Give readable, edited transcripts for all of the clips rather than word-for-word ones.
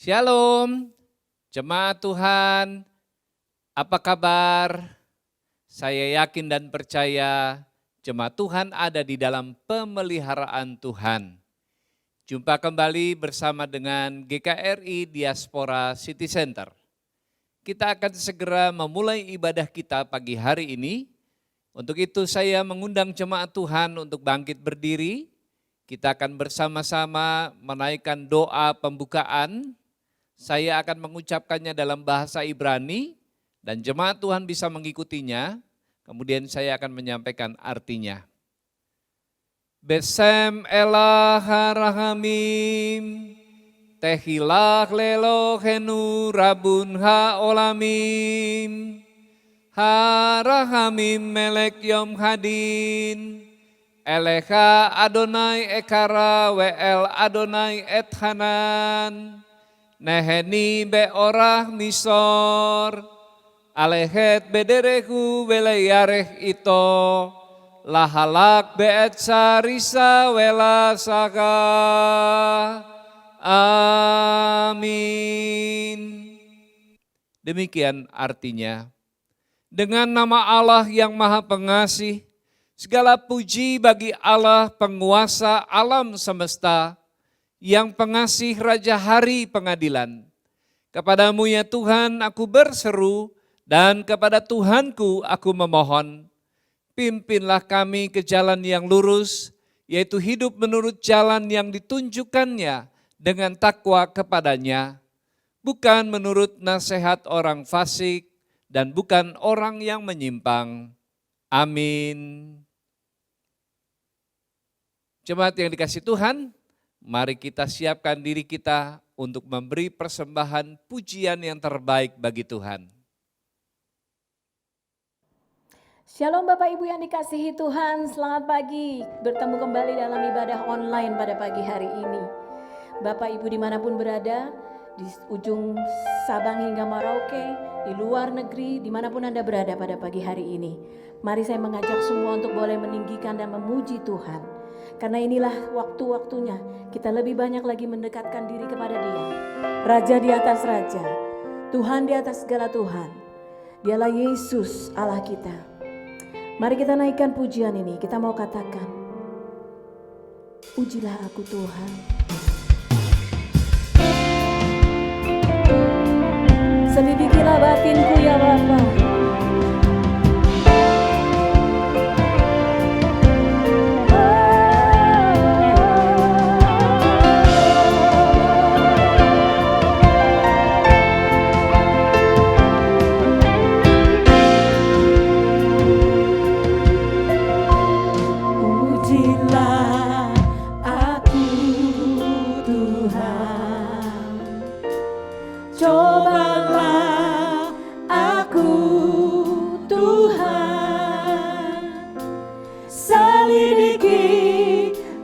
Shalom, jemaat Tuhan, apa kabar? Saya yakin dan percaya jemaat Tuhan ada di dalam pemeliharaan Tuhan. Jumpa kembali bersama dengan GKRI Diaspora City Center. Kita akan segera memulai ibadah kita pagi hari ini. Untuk itu saya mengundang jemaat Tuhan untuk bangkit berdiri. Kita akan bersama-sama menaikkan doa pembukaan. Saya akan mengucapkannya dalam bahasa Ibrani dan jemaat Tuhan bisa mengikutinya. Kemudian saya akan menyampaikan artinya. Besem elah harahamim, tehilach lelohenu rabun haolamim, harahamim melek yom hadin, elecha Adonai ekara we'el Adonai et hanan, neheni beorah misor, alehet bederehu weleyareh ito, lahalak beet sarisa wela saka. Amin. Demikian artinya, dengan nama Allah yang Maha Pengasih, segala puji bagi Allah penguasa alam semesta, yang pengasih Raja Hari Pengadilan. Kepadamu ya Tuhan aku berseru, dan kepada Tuhanku aku memohon. Pimpinlah kami ke jalan yang lurus, yaitu hidup menurut jalan yang ditunjukkannya dengan takwa kepadanya, bukan menurut nasihat orang fasik dan bukan orang yang menyimpang. Amin. Jemaat yang dikasihi Tuhan, mari kita siapkan diri kita untuk memberi persembahan pujian yang terbaik bagi Tuhan. Shalom Bapak Ibu yang dikasihi Tuhan, selamat pagi. Bertemu kembali dalam ibadah online pada pagi hari ini. Bapak Ibu dimanapun berada, di ujung Sabang hingga Merauke, di luar negeri, dimanapun Anda berada pada pagi hari ini. Mari saya mengajak semua untuk boleh meninggikan dan memuji Tuhan. Karena inilah waktu-waktunya kita lebih banyak lagi mendekatkan diri kepada Dia. Raja di atas raja, Tuhan di atas segala Tuhan. Dialah Yesus Allah kita. Mari kita naikkan pujian ini, kita mau katakan, pujilah aku Tuhan. Selidikilah batinku ya Bapa.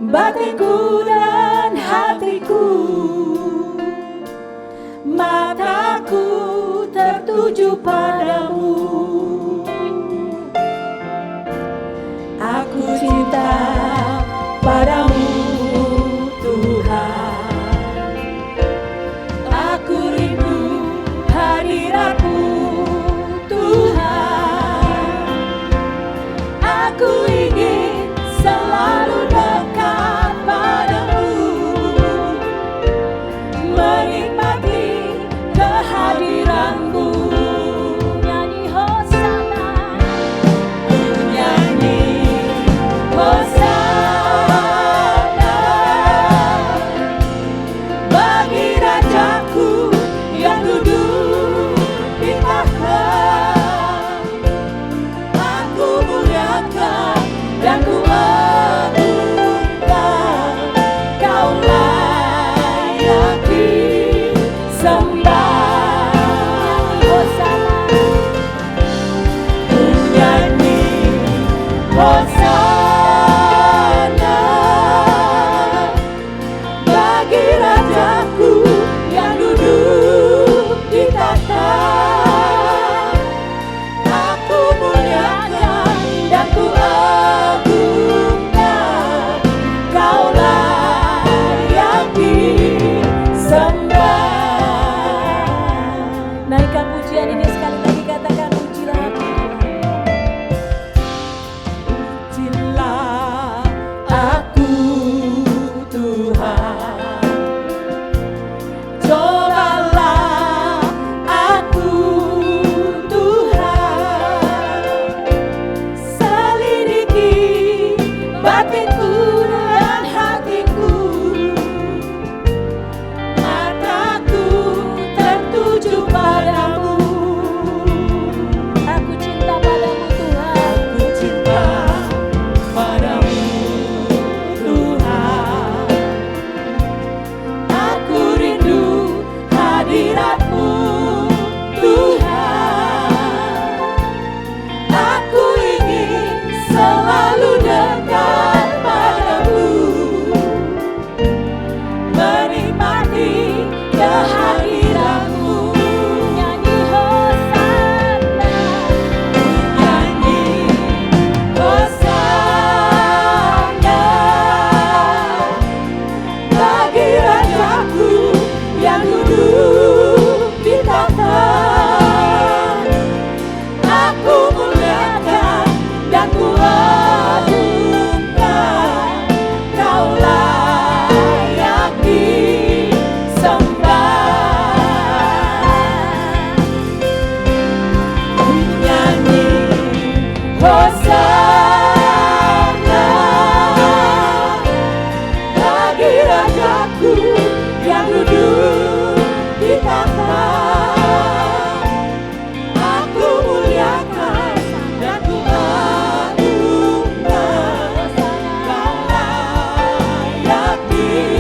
Batinku dan hatiku, mataku tertuju padamu. Aku cinta padamu Tuhan. Aku rindu hadiratmu Tuhan. Aku ingin selalu dekat padamu, menikmati kehadiranmu. Nyanyi pujian ini sekali lagi katakan pujilah aku Tuhan. Pujilah aku Tuhan, cobalah aku Tuhan, selidiki batinku dan hatiku, mataku tertuju padamu. Aku cinta padamu Tuhan. Aku cinta padamu Tuhan, aku rindu hadiratmu Tuhan, aku ingin selalu dekat padamu, menikmati kehadiranmu. Nyanyi Hosana. Nyanyi Hosana bagi Rajaku yang duduk di tahta. Aku muliakan dan ku agungkan, Kau layak disembah. Nyanyi Hosana bagi Rajaku yang duduk di tahta. Aku muliakan dan ku agungkan, Kau layak disembah.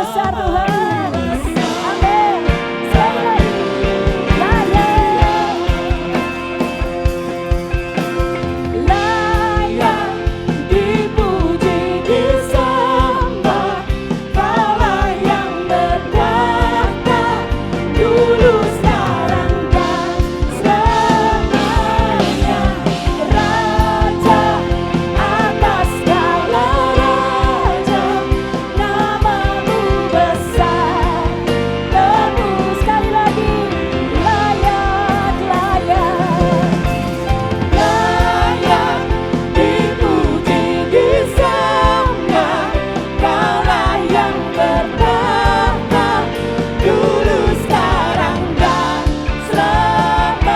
besar Tuhan. Amin. Sekali lagi. Layak. Layak dipuji disembah, Kaulah yang berkuasa dulu sekarang dan selamanya. Raja atas segala raja, namamu besar tembus. Sekali lagi. Layak, layak. Layak dipuji disembah, Kaulah yang bertahta dulu sekarang dan selamanya.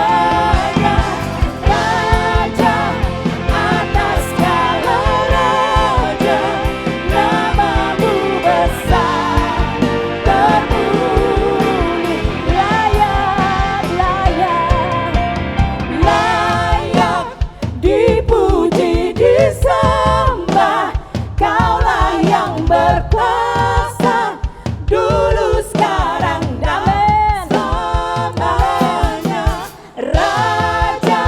Raja atas segala raja, namamu besar terpuji. Layak, layak. Layak dipuji disembah, Kaulah yang berkuasa dulu sekarang dan selamanya. Raja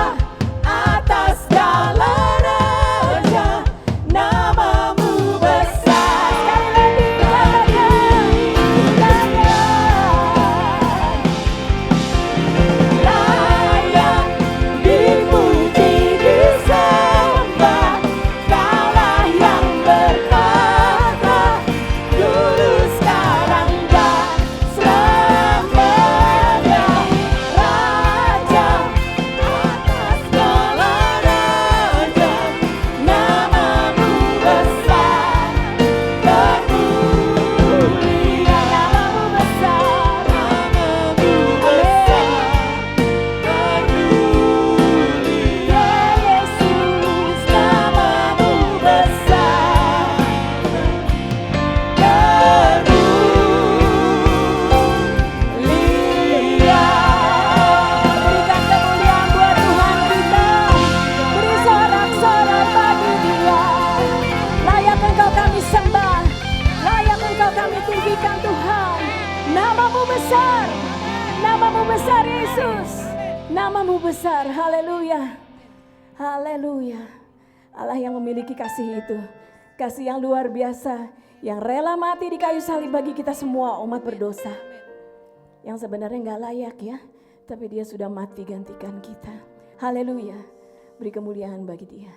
atas segala raja, namamu besar. Sekali lagi katakan. Layak dipuji disembah, Kaulah yang bertahta dulu sekarang dan selamanya. Raja atas segala raja, namamu besar termulia. Namamu besar, namamu besar termulia. Yesus, namamu besar termulia. Berikan kemuliaan buat Tuhan kita. Beri sorak-sorai bagi Dia. Layak Engkau kami sembah. Layak Engkau kami tinggikan Tuhan. Namamu besar. Namamu besar Yesus. Namamu besar. Haleluya. Haleluya. Allah yang memiliki kasih itu. Kasih yang luar biasa. Yang rela mati di kayu salib bagi kita semua umat berdosa. Yang sebenarnya nggak layak ya, tapi Dia sudah mati gantikan kita. Haleluya, beri kemuliaan bagi Dia.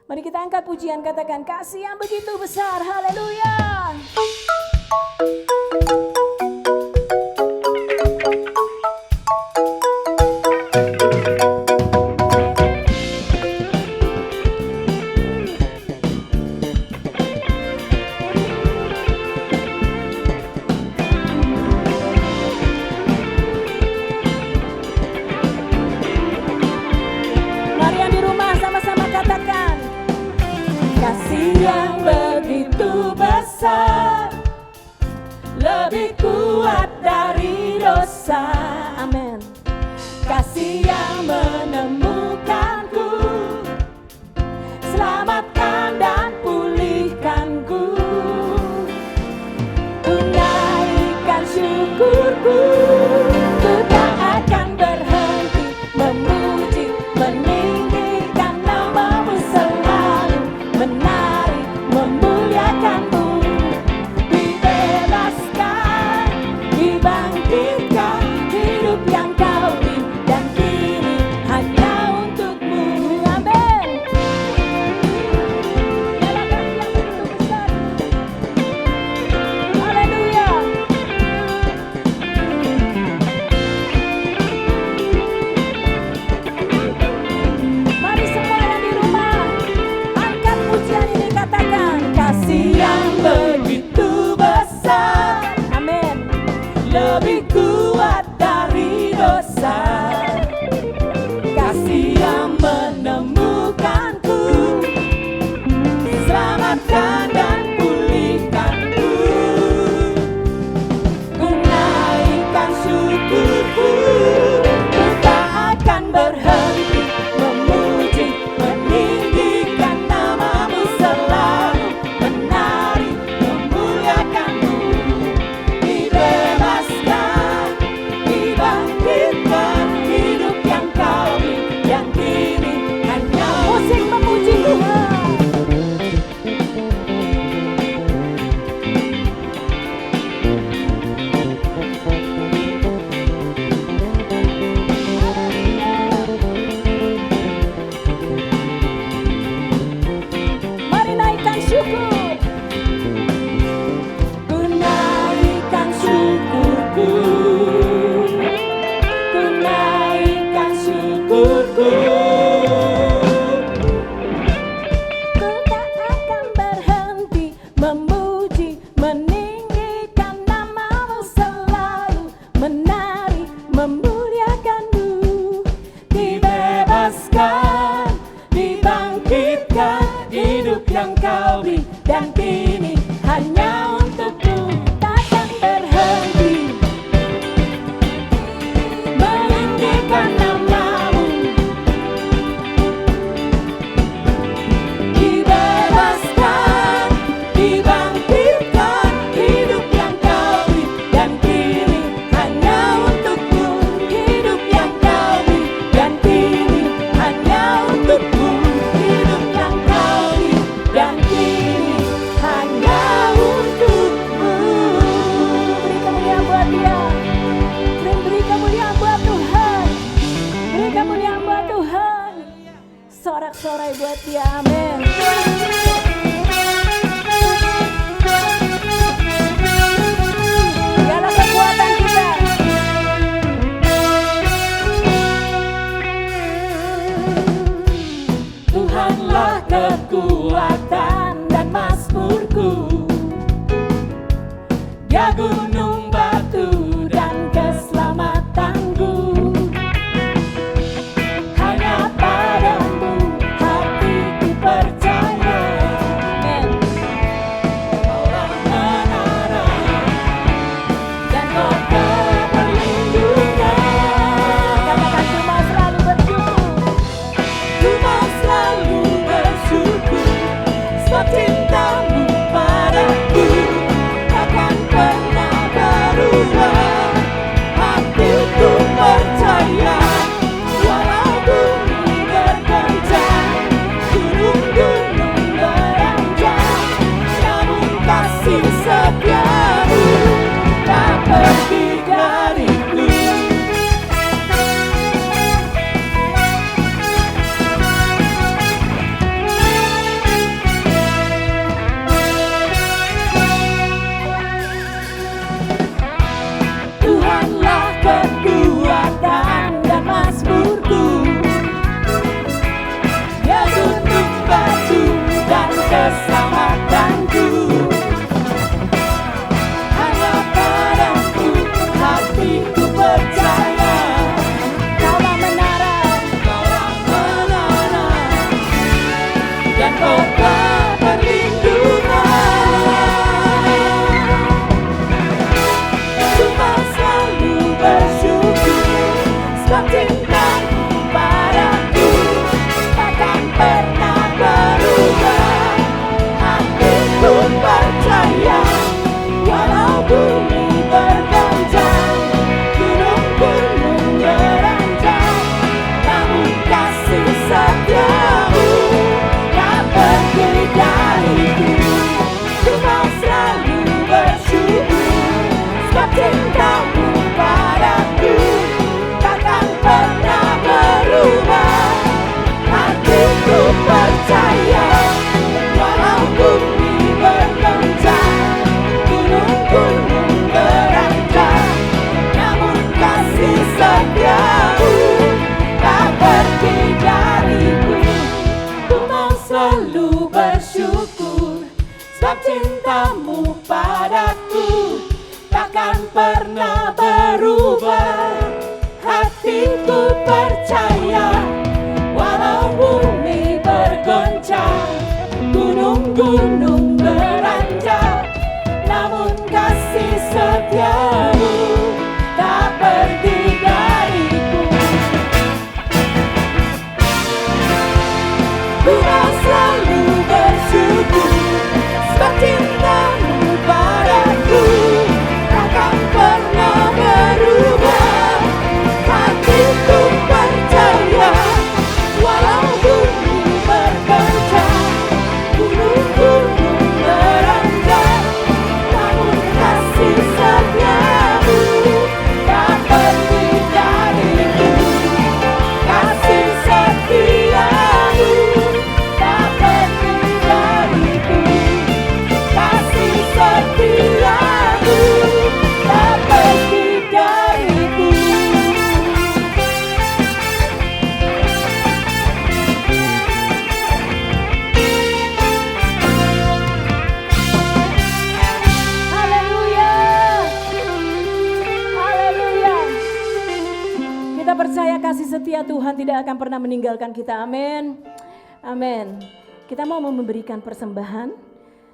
Mari kita angkat pujian, katakan kasih yang begitu besar. Haleluya. Mari yang di rumah sama-sama katakan Kasih yang begitu besar, lebih kuat dari dosa. amin. Kasih yang menemukanku, selamatkan dan pulihkanku. Tunaikan syukurku, ku tak akan berhenti memuji, meninggikan namamu selalu, menari, memuliakanmu. Dibebaskan, dibangkitkan, hidup yang kau beri dan kini hanya dan kini hanya untukku, takkan berhenti meninggikan namamu. Dibebaskan, dibangkitkan, hidup yang kau beri, dan kini hanya untukku, hidup yang kau beri, dan kini hanya untukku, hidup yang kau beri, dan kini hanya untukmu. Beri kemuliaan buat Dia, beri kemuliaan buat Tuhan, beri kemuliaan buat Tuhan. Sorak-sorai buat Dia, amin. Dialah kekuatan kita. Tuhanlah kekuatan dan mazmurku, Dia gunung batu dan keselamatanku. Hanya padamu hatiku percaya. Amen. Kaulah menara dan kota perlindungan. Katakan ku mau selalu bersyukur, ku mau selalu bersyukur, sebab cintamu padaku takkan pernah berubah. Hatiku percaya, walau bumi bergoncang, gunung-gunung beranjak, namun kasih setiamu tak pergi dariku. Tuhanlah kekuatan dan mazmurku, Dia gunung batu dan keselamatanku. Hanya padamu hatiku percaya. Kaulah menara dan kota perlindungan. Ku mau selalu bersyukur, sebab cintamu padaku takkan pernah berubah. Hatiku percaya, walau bumi bergoncang, gunung-gunung beranjak, namun kasih setiamu tak pergi dariku. Ku mau selalu bersyukur, sebab cintamu padaku takkan pernah berubah. Hatiku percaya, walau bumi bergoncang, gunung-gunung beranjak, namun kasih setiamu tak pergi dariku. Ku mau selalu bersyukur, sebab cintamu padaku takkan pernah berubah. Hatiku percaya, walau bumi bergoncang, gunung-gunung beranjak, namun kasih setiamu tak pergi dariku. Ku mau selalu bersyukur, sebab cintamu padaku takkan pernah berubah. Hatiku percaya, walau bumi bergoncang, gunung-gunung beranjak, namun kasih setiamu tak pergi dariku. Kasih setiamu tak pergi dariku. Kasih setiamu tak pergi dariku. Haleluya. Haleluya. Kita percaya kasih setia Tuhan tidak akan pernah meninggalkan kita. Amin. Amin. Kita mau memberikan persembahan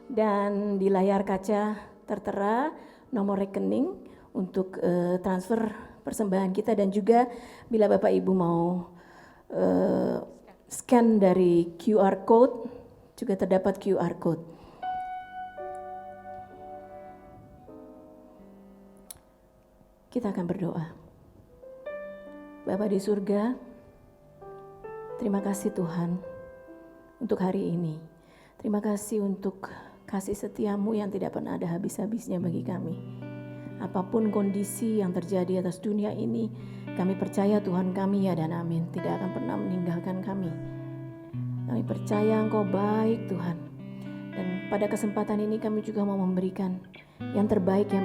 Dan di layar kaca tertera nomor rekening untuk transfer persembahan kita, dan juga bila Bapak Ibu mau scan dari QR code, juga terdapat QR code. Kita akan berdoa. Bapa di surga, terima kasih Tuhan untuk hari ini. Terima kasih untuk kasih setiamu yang tidak pernah ada habis-habisnya bagi kami. Apapun kondisi yang terjadi atas dunia ini, kami percaya Tuhan kami, ya dan amin, tidak akan pernah meninggalkan kami. Kami percaya Engkau baik Tuhan. Dan pada kesempatan ini kami juga mau memberikan yang terbaik yang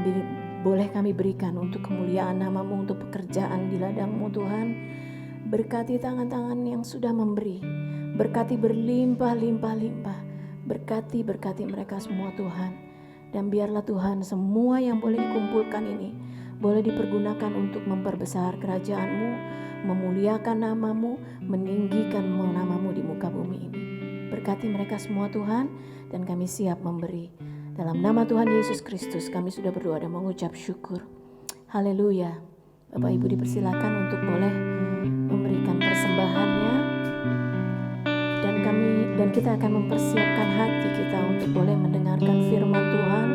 boleh kami berikan untuk kemuliaan nama-Mu, untuk pekerjaan di ladang-Mu Tuhan. Berkati tangan-tangan yang sudah memberi, berkati berlimpah-limpah-limpah. Berkati mereka semua Tuhan. Dan biarlah Tuhan semua yang boleh dikumpulkan ini boleh dipergunakan untuk memperbesar kerajaan-Mu, memuliakan nama-Mu, meninggikan nama-Mu di muka bumi ini. Berkati mereka semua Tuhan, dan kami siap memberi. Dalam nama Tuhan Yesus Kristus kami sudah berdoa dan mengucap syukur. Haleluya. Bapak Ibu dipersilakan untuk boleh memberikan persembahannya. Dan kita akan mempersiapkan hati kita untuk boleh mendengarkan firman Tuhan.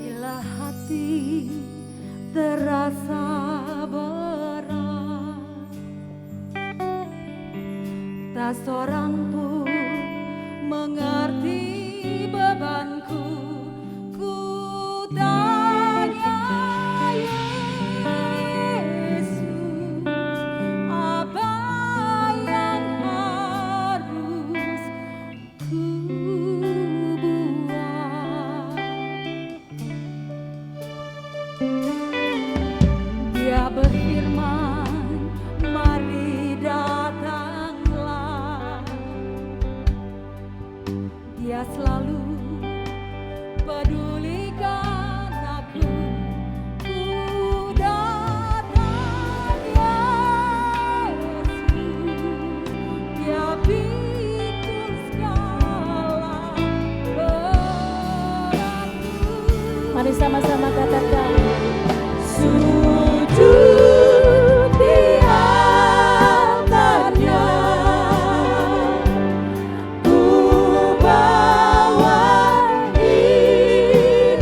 Bila hati terasa berat, tak seorang pun mengerti bebanku. Ku tanya berfirman, mari datanglah. Dia selalu pedulikan aku. Ku datang Yesus, Dia pikul segala beratku. Mari sama-sama katakan, sujud di altarnya, ku bawa hidupku,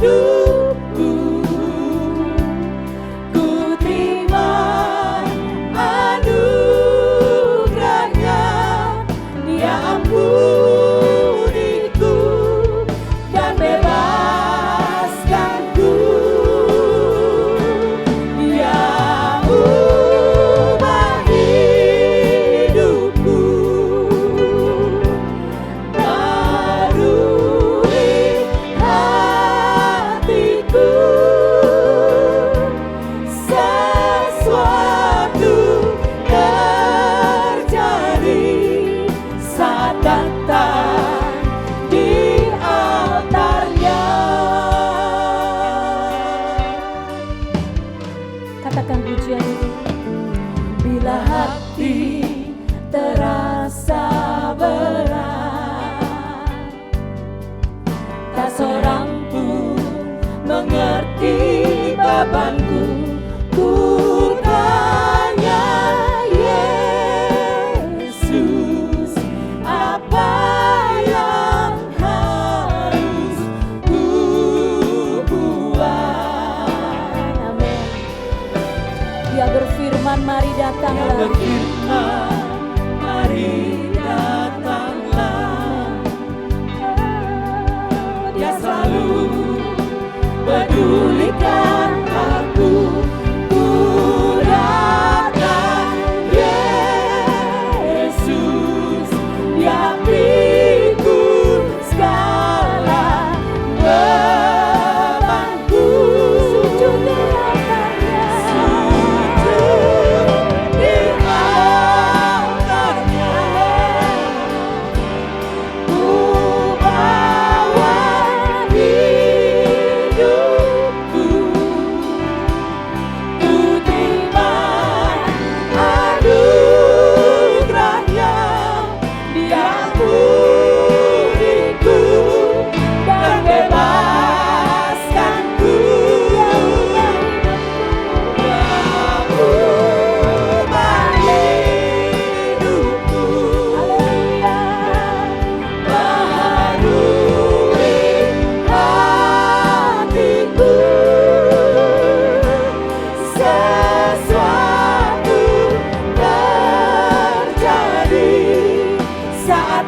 ku terima anugerahnya, Dia ampuniku dan bebaskanku. katakan pujian itu. Bila hati terasa berat, tak seorang pun mengerti bebanku. Ku tanya Yesus, apa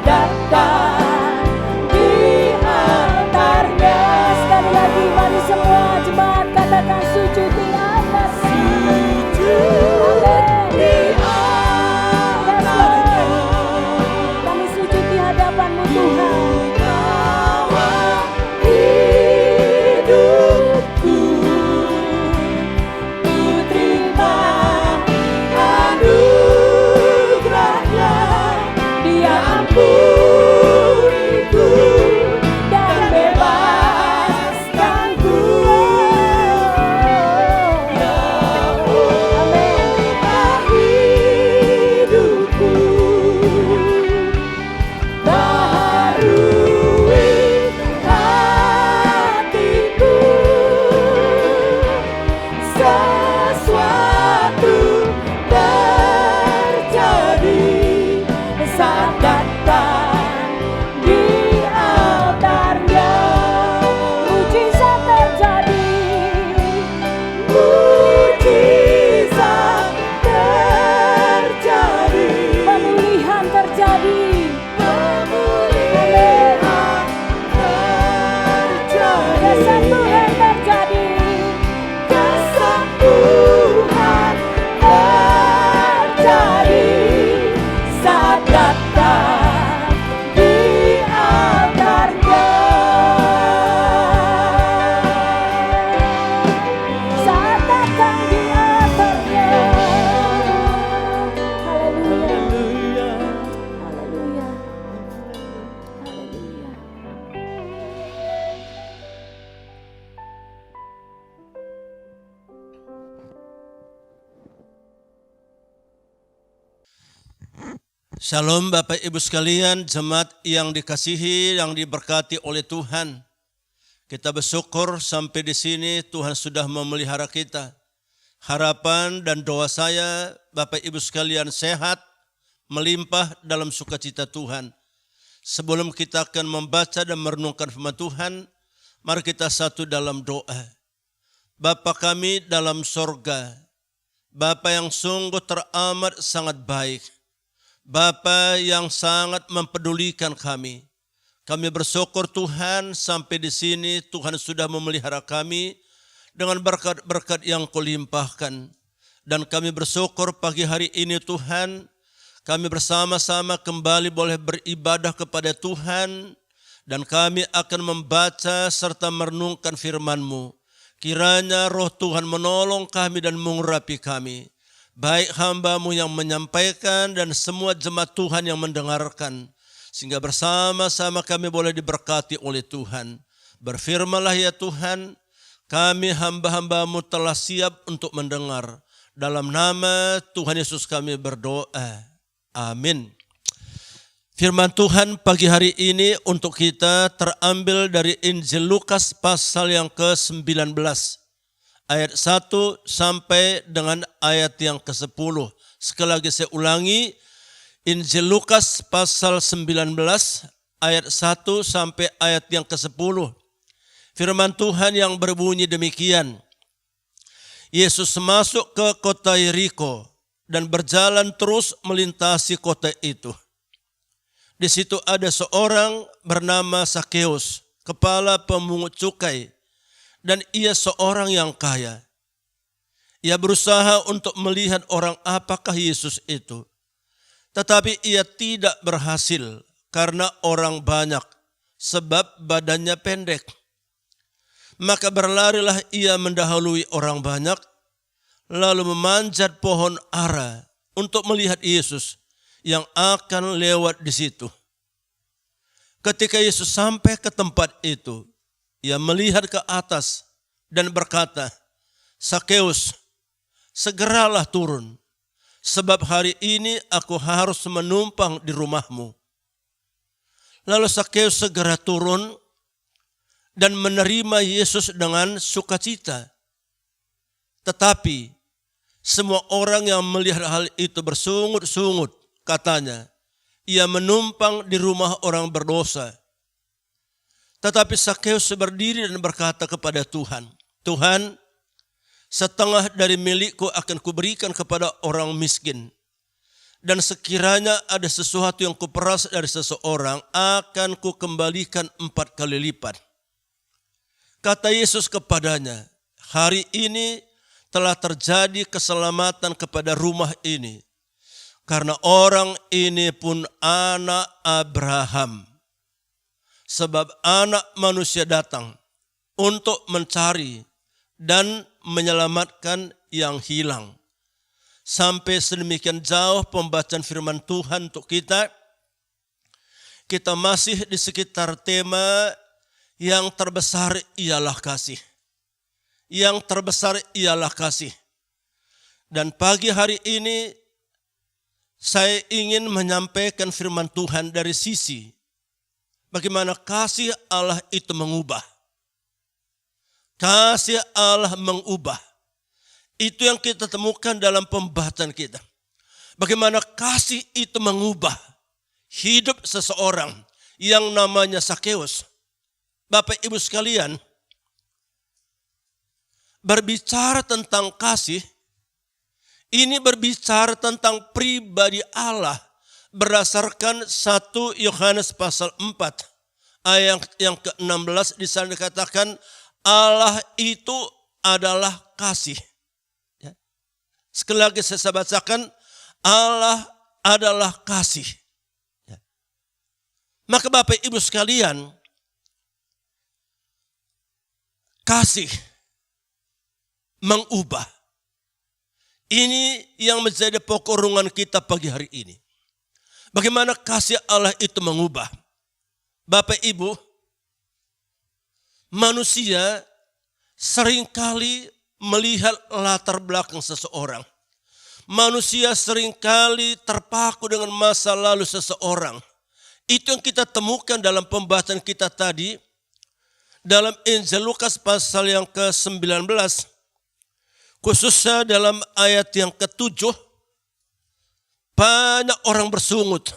datang di altarnya. Sekali lagi mari semua jemaat katakan sujud di altarnya. Amin. Yes, Lord. Kami sujud di hadapan-Mu Tuhan. Hidupku, ku terima anugerahnya. Dia ampuniku dan bebaskanku. Hidupku, baharui hatiku. Sesuatu terjadi saat datang di altarnya. Mujizat terjadi, Mujizat terjadi, pemulihan terjadi. pemulihan terjadi, Kesembuhan terjadi. kesembuhan terjadi saat datang di altarnya. Saat datang di altarnya. Haleluya. Haleluya. Haleluya. Shalom Bapak Ibu sekalian, jemaat yang dikasihi, yang diberkati oleh Tuhan. Kita bersyukur sampai di sini Tuhan sudah memelihara kita. Harapan dan doa saya Bapak Ibu sekalian sehat, melimpah dalam sukacita Tuhan. Sebelum kita akan membaca dan merenungkan firman Tuhan, mari kita satu dalam doa. Bapa kami dalam sorga, Bapa yang sungguh teramat sangat baik, Bapa yang sangat mempedulikan kami. Kami bersyukur Tuhan sampai di sini Tuhan sudah memelihara kami dengan berkat-berkat yang Kau limpahkan. Dan kami bersyukur pagi hari ini Tuhan, kami bersama-sama kembali boleh beribadah kepada Tuhan. Dan kami akan membaca serta merenungkan firman-Mu. Kiranya roh Tuhan menolong kami dan mengurapi kami. Baik hamba-Mu yang menyampaikan dan semua jemaat Tuhan yang mendengarkan. Sehingga bersama-sama kami boleh diberkati oleh Tuhan. Berfirmanlah ya Tuhan, kami hamba-hamba-Mu telah siap untuk mendengar. Dalam nama Tuhan Yesus kami berdoa. Amin. Firman Tuhan pagi hari ini untuk kita terambil dari Injil Lukas pasal yang ke-19. Ayat 1 sampai dengan ayat yang ke-10. Sekali lagi saya ulangi, Injil Lukas pasal 19 ayat 1 sampai ayat yang ke-10. Firman Tuhan yang berbunyi demikian. Yesus masuk ke kota Yeriko dan berjalan terus melintasi kota itu. Di situ ada seorang bernama Sakeus, kepala pemungut cukai. Dan ia seorang yang kaya. Ia berusaha untuk melihat orang apakah Yesus itu. Tetapi ia tidak berhasil karena orang banyak, sebab badannya pendek. Maka berlarilah ia mendahului orang banyak, lalu memanjat pohon ara untuk melihat Yesus yang akan lewat di situ. Ketika Yesus sampai ke tempat itu, ia melihat ke atas dan berkata, Sakeus, segeralah turun, sebab hari ini aku harus menumpang di rumahmu. Lalu Sakeus segera turun dan menerima Yesus dengan sukacita. Tetapi semua orang yang melihat hal itu bersungut-sungut, katanya, ia menumpang di rumah orang berdosa. Tetapi Sakeus berdiri dan berkata kepada Tuhan, Tuhan, setengah dari milikku akan kuberikan kepada orang miskin. Dan sekiranya ada sesuatu yang kuperas dari seseorang, akan kukembalikan 4 kali lipat. Kata Yesus kepadanya, hari ini telah terjadi keselamatan kepada rumah ini. Karena orang ini pun anak Abraham. Sebab anak manusia datang untuk mencari dan menyelamatkan yang hilang. Sampai sedemikian jauh pembacaan firman Tuhan untuk kita. Kita masih di sekitar tema yang terbesar ialah kasih. Yang terbesar ialah kasih. Dan pagi hari ini saya ingin menyampaikan firman Tuhan dari sisi bagaimana kasih Allah itu mengubah. Kasih Allah mengubah. Itu yang kita temukan dalam pembahasan kita. Bagaimana kasih itu mengubah hidup seseorang yang namanya Sakeus. Bapak Ibu sekalian, berbicara tentang kasih, ini berbicara tentang pribadi Allah berdasarkan 1 Yohanes pasal 4 ayat yang ke-16 di sana dikatakan Allah itu adalah kasih. Sekali lagi saya bacakan, Allah adalah kasih. Maka Bapak Ibu sekalian, kasih mengubah. Ini yang menjadi pokok renungan kita pagi hari ini. Bagaimana kasih Allah itu mengubah. Bapak Ibu, manusia seringkali melihat latar belakang seseorang. Manusia seringkali terpaku dengan masa lalu seseorang. Itu yang kita temukan dalam pembahasan kita tadi. Dalam Injil Lukas pasal yang ke-19. Khususnya dalam ayat yang ke-7. Banyak orang bersungut.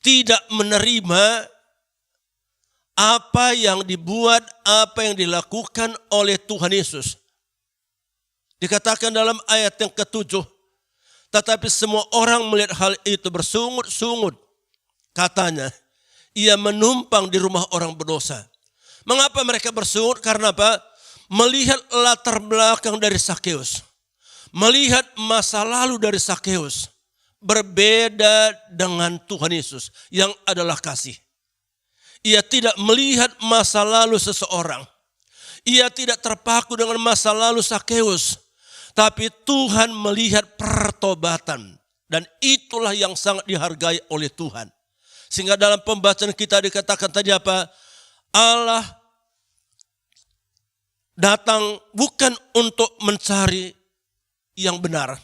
Tidak menerima apa yang dibuat, apa yang dilakukan oleh Tuhan Yesus. Dikatakan dalam ayat yang ke-7. Tetapi semua orang melihat hal itu bersungut-sungut. Katanya, ia menumpang di rumah orang berdosa. Mengapa mereka bersungut? Karena apa? Melihat latar belakang dari Sakeus. Melihat masa lalu dari Sakeus. Berbeda dengan Tuhan Yesus yang adalah kasih. Ia tidak melihat masa lalu seseorang. Ia tidak terpaku dengan masa lalu Sakeus. Tapi Tuhan melihat pertobatan. Dan itulah yang sangat dihargai oleh Tuhan. Sehingga dalam pembacaan kita dikatakan tadi apa? Allah datang bukan untuk mencari yang benar.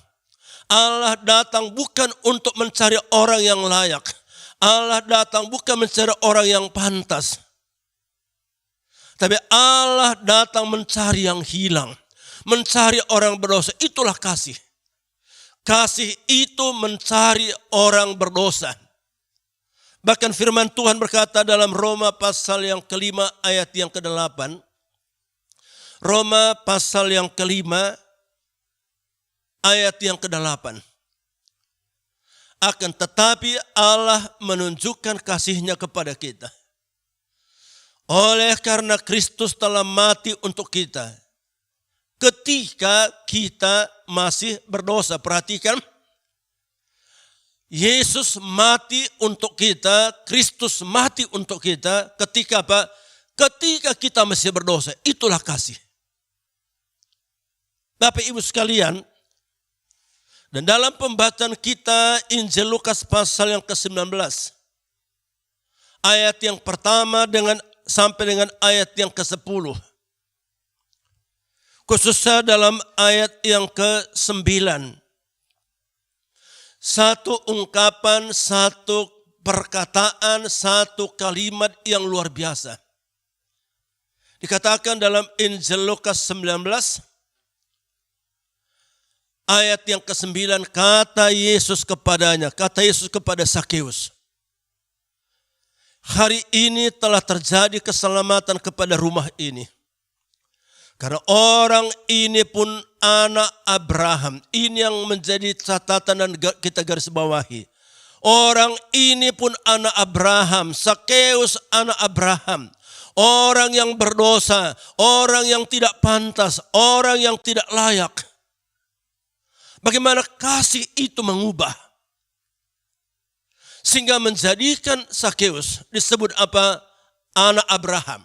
Allah datang bukan untuk mencari orang yang layak. Allah datang bukan mencari orang yang pantas. Tapi Allah datang mencari yang hilang. Mencari orang berdosa. Itulah kasih. Kasih itu mencari orang berdosa. Bahkan firman Tuhan berkata dalam Roma pasal yang ke-5 ayat yang ke-8. Roma pasal yang ke-5 ayat yang ke-8. Akan tetapi Allah menunjukkan kasih-Nya kepada kita. Oleh karena Kristus telah mati untuk kita. Ketika kita masih berdosa. Perhatikan. Yesus mati untuk kita. Kristus mati untuk kita. Ketika apa? Ketika kita masih berdosa. Itulah kasih. Bapak Ibu sekalian. Dan dalam pembacaan kita Injil Lukas pasal yang ke-19. Ayat yang pertama sampai dengan ayat yang ke-10. Khususnya dalam ayat yang ke-9. Satu ungkapan, satu perkataan, satu kalimat yang luar biasa. Dikatakan dalam Injil Lukas 19. Ayat yang ke-9, kata Yesus kepadanya, kata Yesus kepada Sakeus. Hari ini telah terjadi keselamatan kepada rumah ini. Karena orang ini pun anak Abraham. Ini yang menjadi catatan dan kita garis bawahi. Orang ini pun anak Abraham. Sakeus anak Abraham. Orang yang berdosa. Orang yang tidak pantas. Orang yang tidak layak. Bagaimana kasih itu mengubah. Sehingga menjadikan Sakeus disebut apa? Anak Abraham.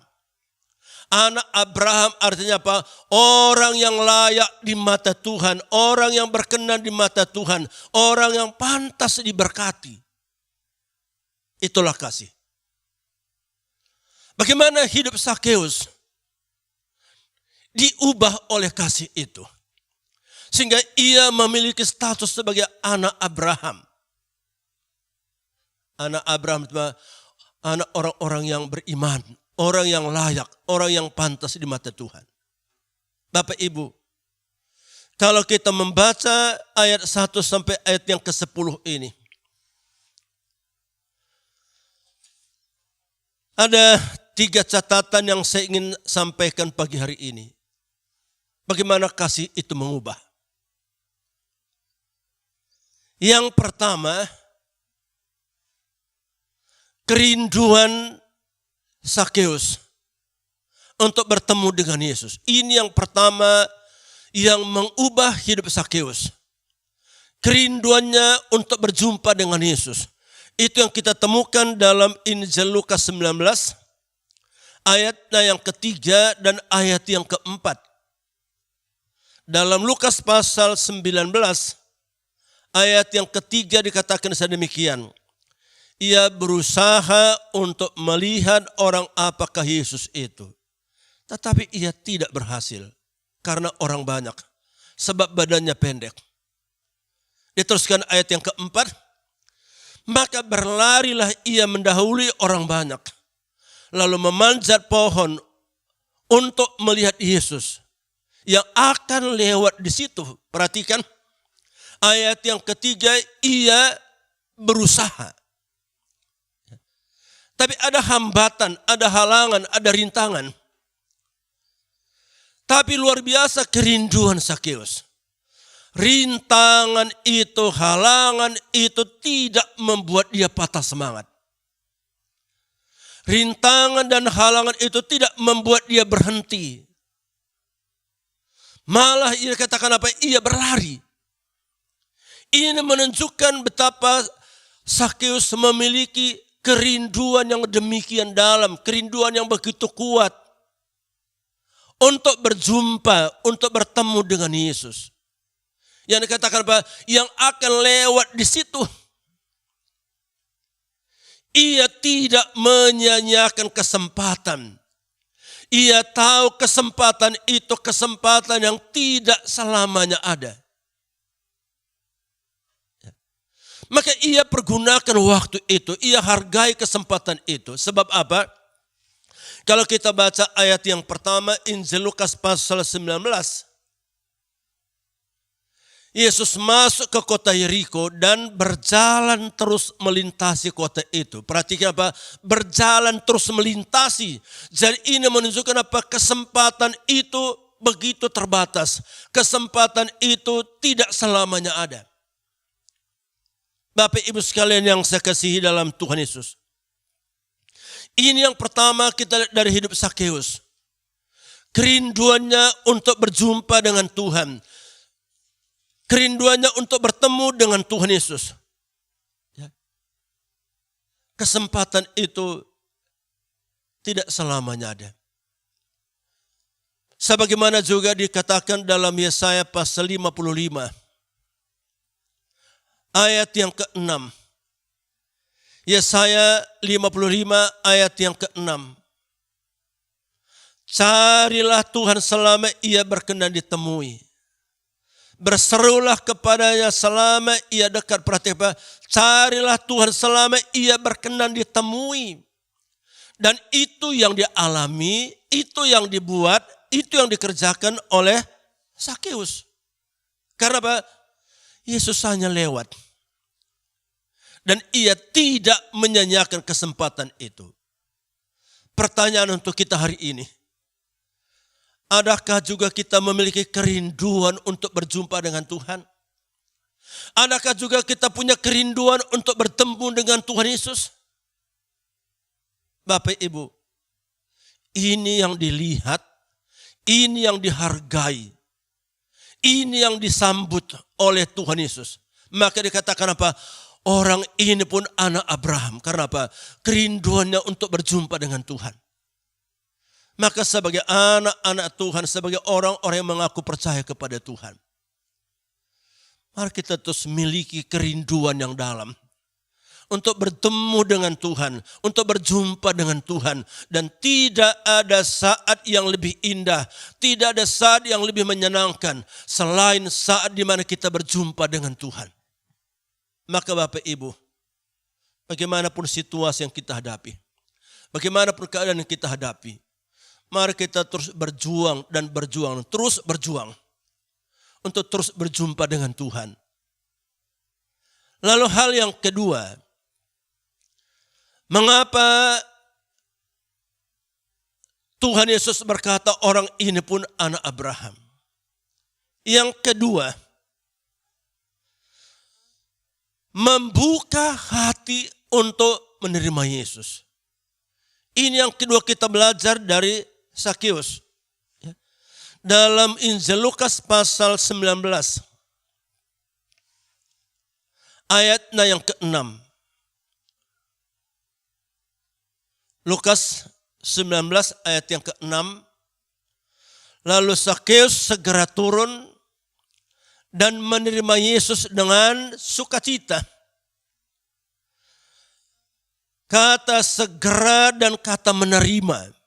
Anak Abraham artinya apa? Orang yang layak di mata Tuhan. Orang yang berkenan di mata Tuhan. Orang yang pantas diberkati. Itulah kasih. Bagaimana hidup Sakeus diubah oleh kasih itu. Sehingga ia memiliki status sebagai anak Abraham. Anak Abraham itu anak orang-orang yang beriman. Orang yang layak, orang yang pantas di mata Tuhan. Bapak Ibu, kalau kita membaca ayat 1 sampai ayat yang ke-10 ini. Ada 3 catatan yang saya ingin sampaikan pagi hari ini. Bagaimana kasih itu mengubah. Yang pertama, kerinduan Sakeus untuk bertemu dengan Yesus. Ini yang pertama yang mengubah hidup Sakeus. Kerinduannya untuk berjumpa dengan Yesus. Itu yang kita temukan dalam Injil Lukas 19 ayatnya yang ketiga dan ayat yang keempat. Dalam Lukas pasal 19 ayat yang ketiga dikatakan sedemikian. Ia berusaha untuk melihat orang apakah Yesus itu. Tetapi ia tidak berhasil. Karena orang banyak. Sebab badannya pendek. Diteruskan ayat yang keempat. Maka berlarilah ia mendahului orang banyak. Lalu memanjat pohon untuk melihat Yesus. Yang akan lewat di situ. Perhatikan. Ayat yang ketiga, ia berusaha. Tapi ada hambatan, ada halangan, ada rintangan. Tapi luar biasa kerinduan Sakeus. Rintangan itu, halangan itu tidak membuat dia patah semangat. Rintangan dan halangan itu tidak membuat dia berhenti. Malah ia katakan apa? Ia berlari. Ini menunjukkan betapa Sakeus memiliki kerinduan yang demikian dalam, kerinduan yang begitu kuat untuk berjumpa, untuk bertemu dengan Yesus. Yang dikatakan apa? Yang akan lewat di situ. Ia tidak menyia-nyiakan kesempatan. Ia tahu kesempatan itu kesempatan yang tidak selamanya ada. Maka ia pergunakan waktu itu, ia hargai kesempatan itu. Sebab apa? Kalau kita baca ayat yang pertama, Injil Lukas pasal 19. Yesus masuk ke kota Yeriko dan berjalan terus melintasi kota itu. Perhatikan apa? Berjalan terus melintasi. Jadi ini menunjukkan apa? Kesempatan itu begitu terbatas. Kesempatan itu tidak selamanya ada. Bapak Ibu sekalian yang saya kasihi dalam Tuhan Yesus. Ini yang pertama kita lihat dari hidup Sakeus. Kerinduannya untuk berjumpa dengan Tuhan. Kerinduannya untuk bertemu dengan Tuhan Yesus. Kesempatan itu tidak selamanya ada. Sebagaimana juga dikatakan dalam Yesaya pasal 55. Ayat yang ke-6. Yesaya 55 ayat yang ke-6. Carilah Tuhan selama ia berkenan ditemui. Berserulah kepadanya selama ia dekat. Perhatikan, carilah Tuhan selama ia berkenan ditemui. Dan itu yang dialami, itu yang dibuat, itu yang dikerjakan oleh Sakeus. Karena apa? Yesus hanya lewat. Dan ia tidak menyanyiakan kesempatan itu. Pertanyaan untuk kita hari ini. Adakah juga kita memiliki kerinduan untuk berjumpa dengan Tuhan? Adakah juga kita punya kerinduan untuk bertemu dengan Tuhan Yesus? Bapak Ibu, ini yang dilihat, ini yang dihargai, ini yang disambut oleh Tuhan Yesus. Maka dikatakan apa? Orang ini pun anak Abraham. Karena apa? Kerinduannya untuk berjumpa dengan Tuhan. Maka sebagai anak-anak Tuhan, sebagai orang-orang yang mengaku percaya kepada Tuhan, mari kita terus miliki kerinduan yang dalam untuk bertemu dengan Tuhan, untuk berjumpa dengan Tuhan. Dan tidak ada saat yang lebih indah, tidak ada saat yang lebih menyenangkan selain saat di mana kita berjumpa dengan Tuhan. Maka Bapak Ibu, bagaimanapun situasi yang kita hadapi, bagaimanapun keadaan yang kita hadapi, mari kita terus berjuang dan berjuang, terus berjuang untuk terus berjumpa dengan Tuhan. Lalu hal yang kedua, mengapa Tuhan Yesus berkata orang ini pun anak Abraham? Yang kedua, membuka hati untuk menerima Yesus. Ini yang kedua kita belajar dari Sakeus. Dalam Injil Lukas pasal 19. Ayatnya yang ke-6. Lukas 19 ayat yang ke-6. Lalu Sakeus segera turun dan menerima Yesus dengan sukacita. Kata segera dan kata menerima.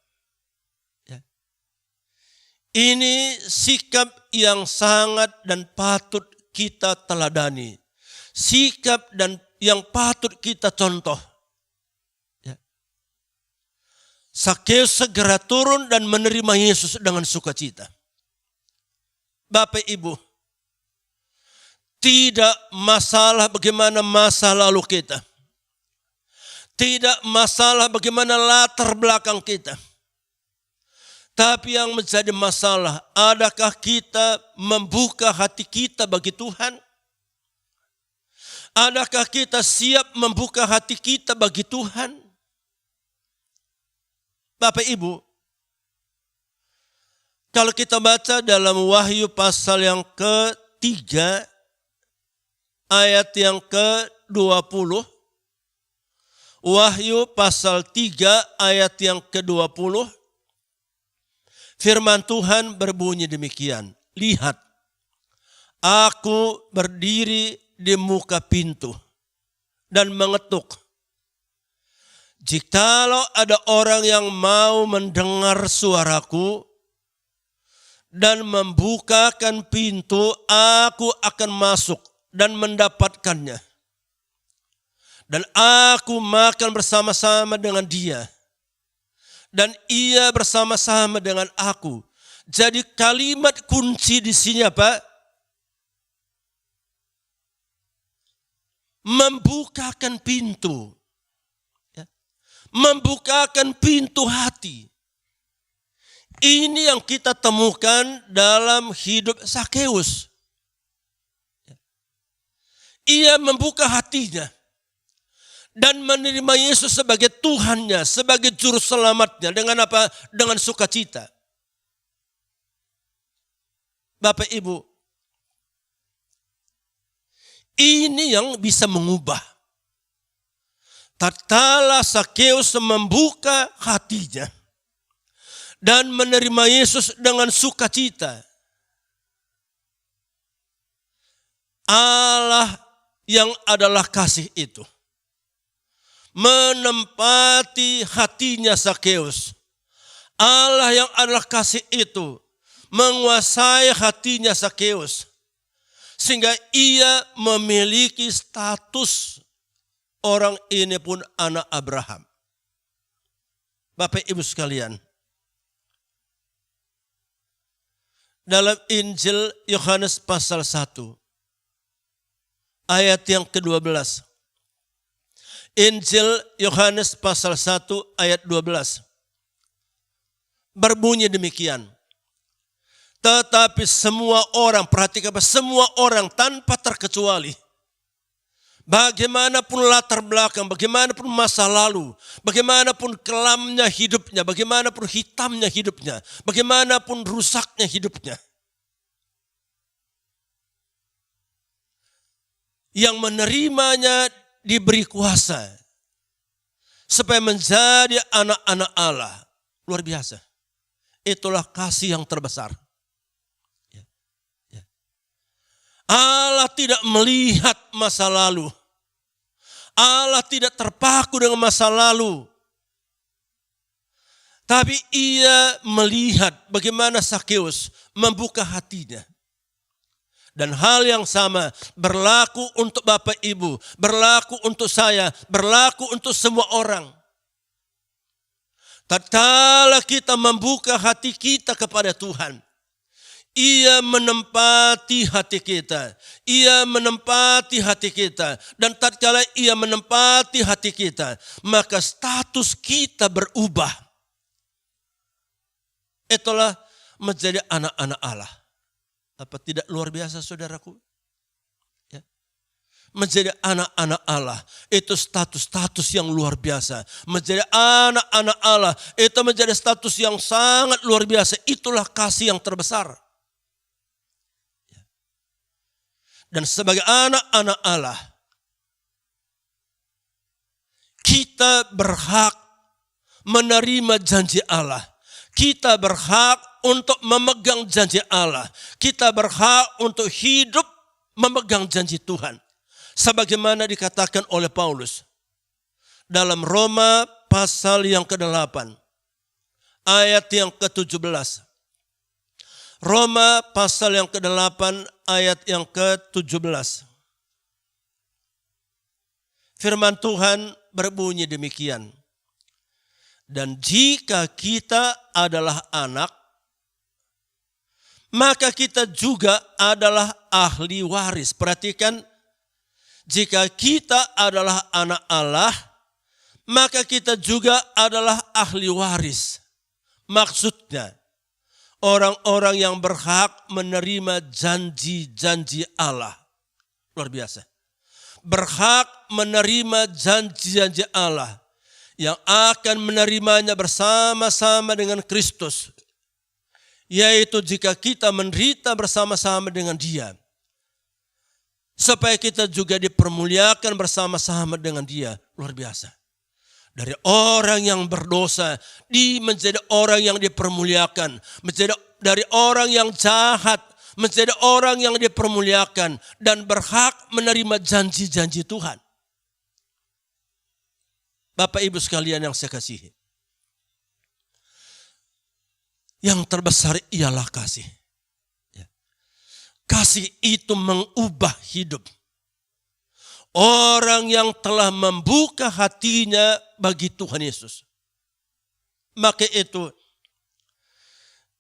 Ini sikap yang sangat dan patut kita teladani. Sikap dan yang patut kita contoh. Sakeus segera turun dan menerima Yesus dengan sukacita. Bapak Ibu, tidak masalah bagaimana masa lalu kita. Tidak masalah bagaimana latar belakang kita. Tapi yang menjadi masalah, adakah kita membuka hati kita bagi Tuhan? Adakah kita siap membuka hati kita bagi Tuhan? Bapak Ibu, kalau kita baca dalam Wahyu pasal yang ke-3, ayat yang ke-20, Wahyu pasal 3 ayat yang ke-20, firman Tuhan berbunyi demikian. Lihat, aku berdiri di muka pintu dan mengetuk. Jikalau ada orang yang mau mendengar suaraku dan membukakan pintu, aku akan masuk dan mendapatkannya. Dan aku makan bersama-sama dengan dia. Dan ia bersama-sama dengan aku. Jadi kalimat kunci di sini apa? Membukakan pintu. Membukakan pintu hati. Ini yang kita temukan dalam hidup Sakeus. Ia membuka hatinya dan menerima Yesus sebagai Tuhannya, sebagai juru selamatnya. Dengan apa? Dengan sukacita. Bapak Ibu, ini yang bisa mengubah. Tatkala Sakeus membuka hatinya dan menerima Yesus dengan sukacita, Allah yang adalah kasih itu menempati hatinya Sakeus. Allah yang adalah kasih itu menguasai hatinya Sakeus, sehingga ia memiliki status orang ini pun anak Abraham. Bapak Ibu sekalian, dalam Injil Yohanes pasal 1 ayat yang ke-12. Injil Yohanes pasal 1 ayat 12. Berbunyi demikian. Tetapi semua orang, perhatikan, semua orang tanpa terkecuali, bagaimanapun latar belakang, bagaimanapun masa lalu, bagaimanapun kelamnya hidupnya, bagaimanapun hitamnya hidupnya, bagaimanapun rusaknya hidupnya, yang menerimanya diberi kuasa supaya menjadi anak-anak Allah. Luar biasa. Itulah kasih yang terbesar. Allah tidak melihat masa lalu. Allah tidak terpaku dengan masa lalu. Tapi ia melihat bagaimana Sakeus membuka hatinya. Dan hal yang sama berlaku untuk Bapak Ibu, berlaku untuk saya, berlaku untuk semua orang. Tatkala kita membuka hati kita kepada Tuhan, Ia menempati hati kita. Ia menempati hati kita. Dan tatkala Ia menempati hati kita, maka status kita berubah. Itulah menjadi anak-anak Allah. Apa tidak luar biasa, saudaraku? Ya. Menjadi anak-anak Allah itu status-status yang luar biasa. Menjadi anak-anak Allah itu menjadi status yang sangat luar biasa. Itulah kasih yang terbesar. Dan sebagai anak-anak Allah, kita berhak menerima janji Allah. Kita berhak untuk memegang janji Allah. Kita berhak untuk hidup memegang janji Tuhan. Sebagaimana dikatakan oleh Paulus dalam Roma pasal yang ke-8, ayat yang ke-17. Roma pasal yang ke-8 ayat yang ke-17. Firman Tuhan berbunyi demikian. Dan jika kita adalah anak, maka kita juga adalah ahli waris. Perhatikan, jika kita adalah anak Allah, maka kita juga adalah ahli waris. Maksudnya, orang-orang yang berhak menerima janji-janji Allah. Luar biasa. Berhak menerima janji-janji Allah. Yang akan menerimanya bersama-sama dengan Kristus. Yaitu jika kita menderita bersama-sama dengan Dia. Supaya kita juga dipermuliakan bersama-sama dengan Dia. Luar biasa. Dari orang yang berdosa menjadi orang yang dipermuliakan. Dari orang yang jahat menjadi orang yang dipermuliakan. Dan berhak menerima janji-janji Tuhan. Bapak Ibu sekalian yang saya kasihi. Yang terbesar ialah kasih. Kasih itu mengubah hidup. Orang yang telah membuka hatinya bagi Tuhan Yesus. Maka itu,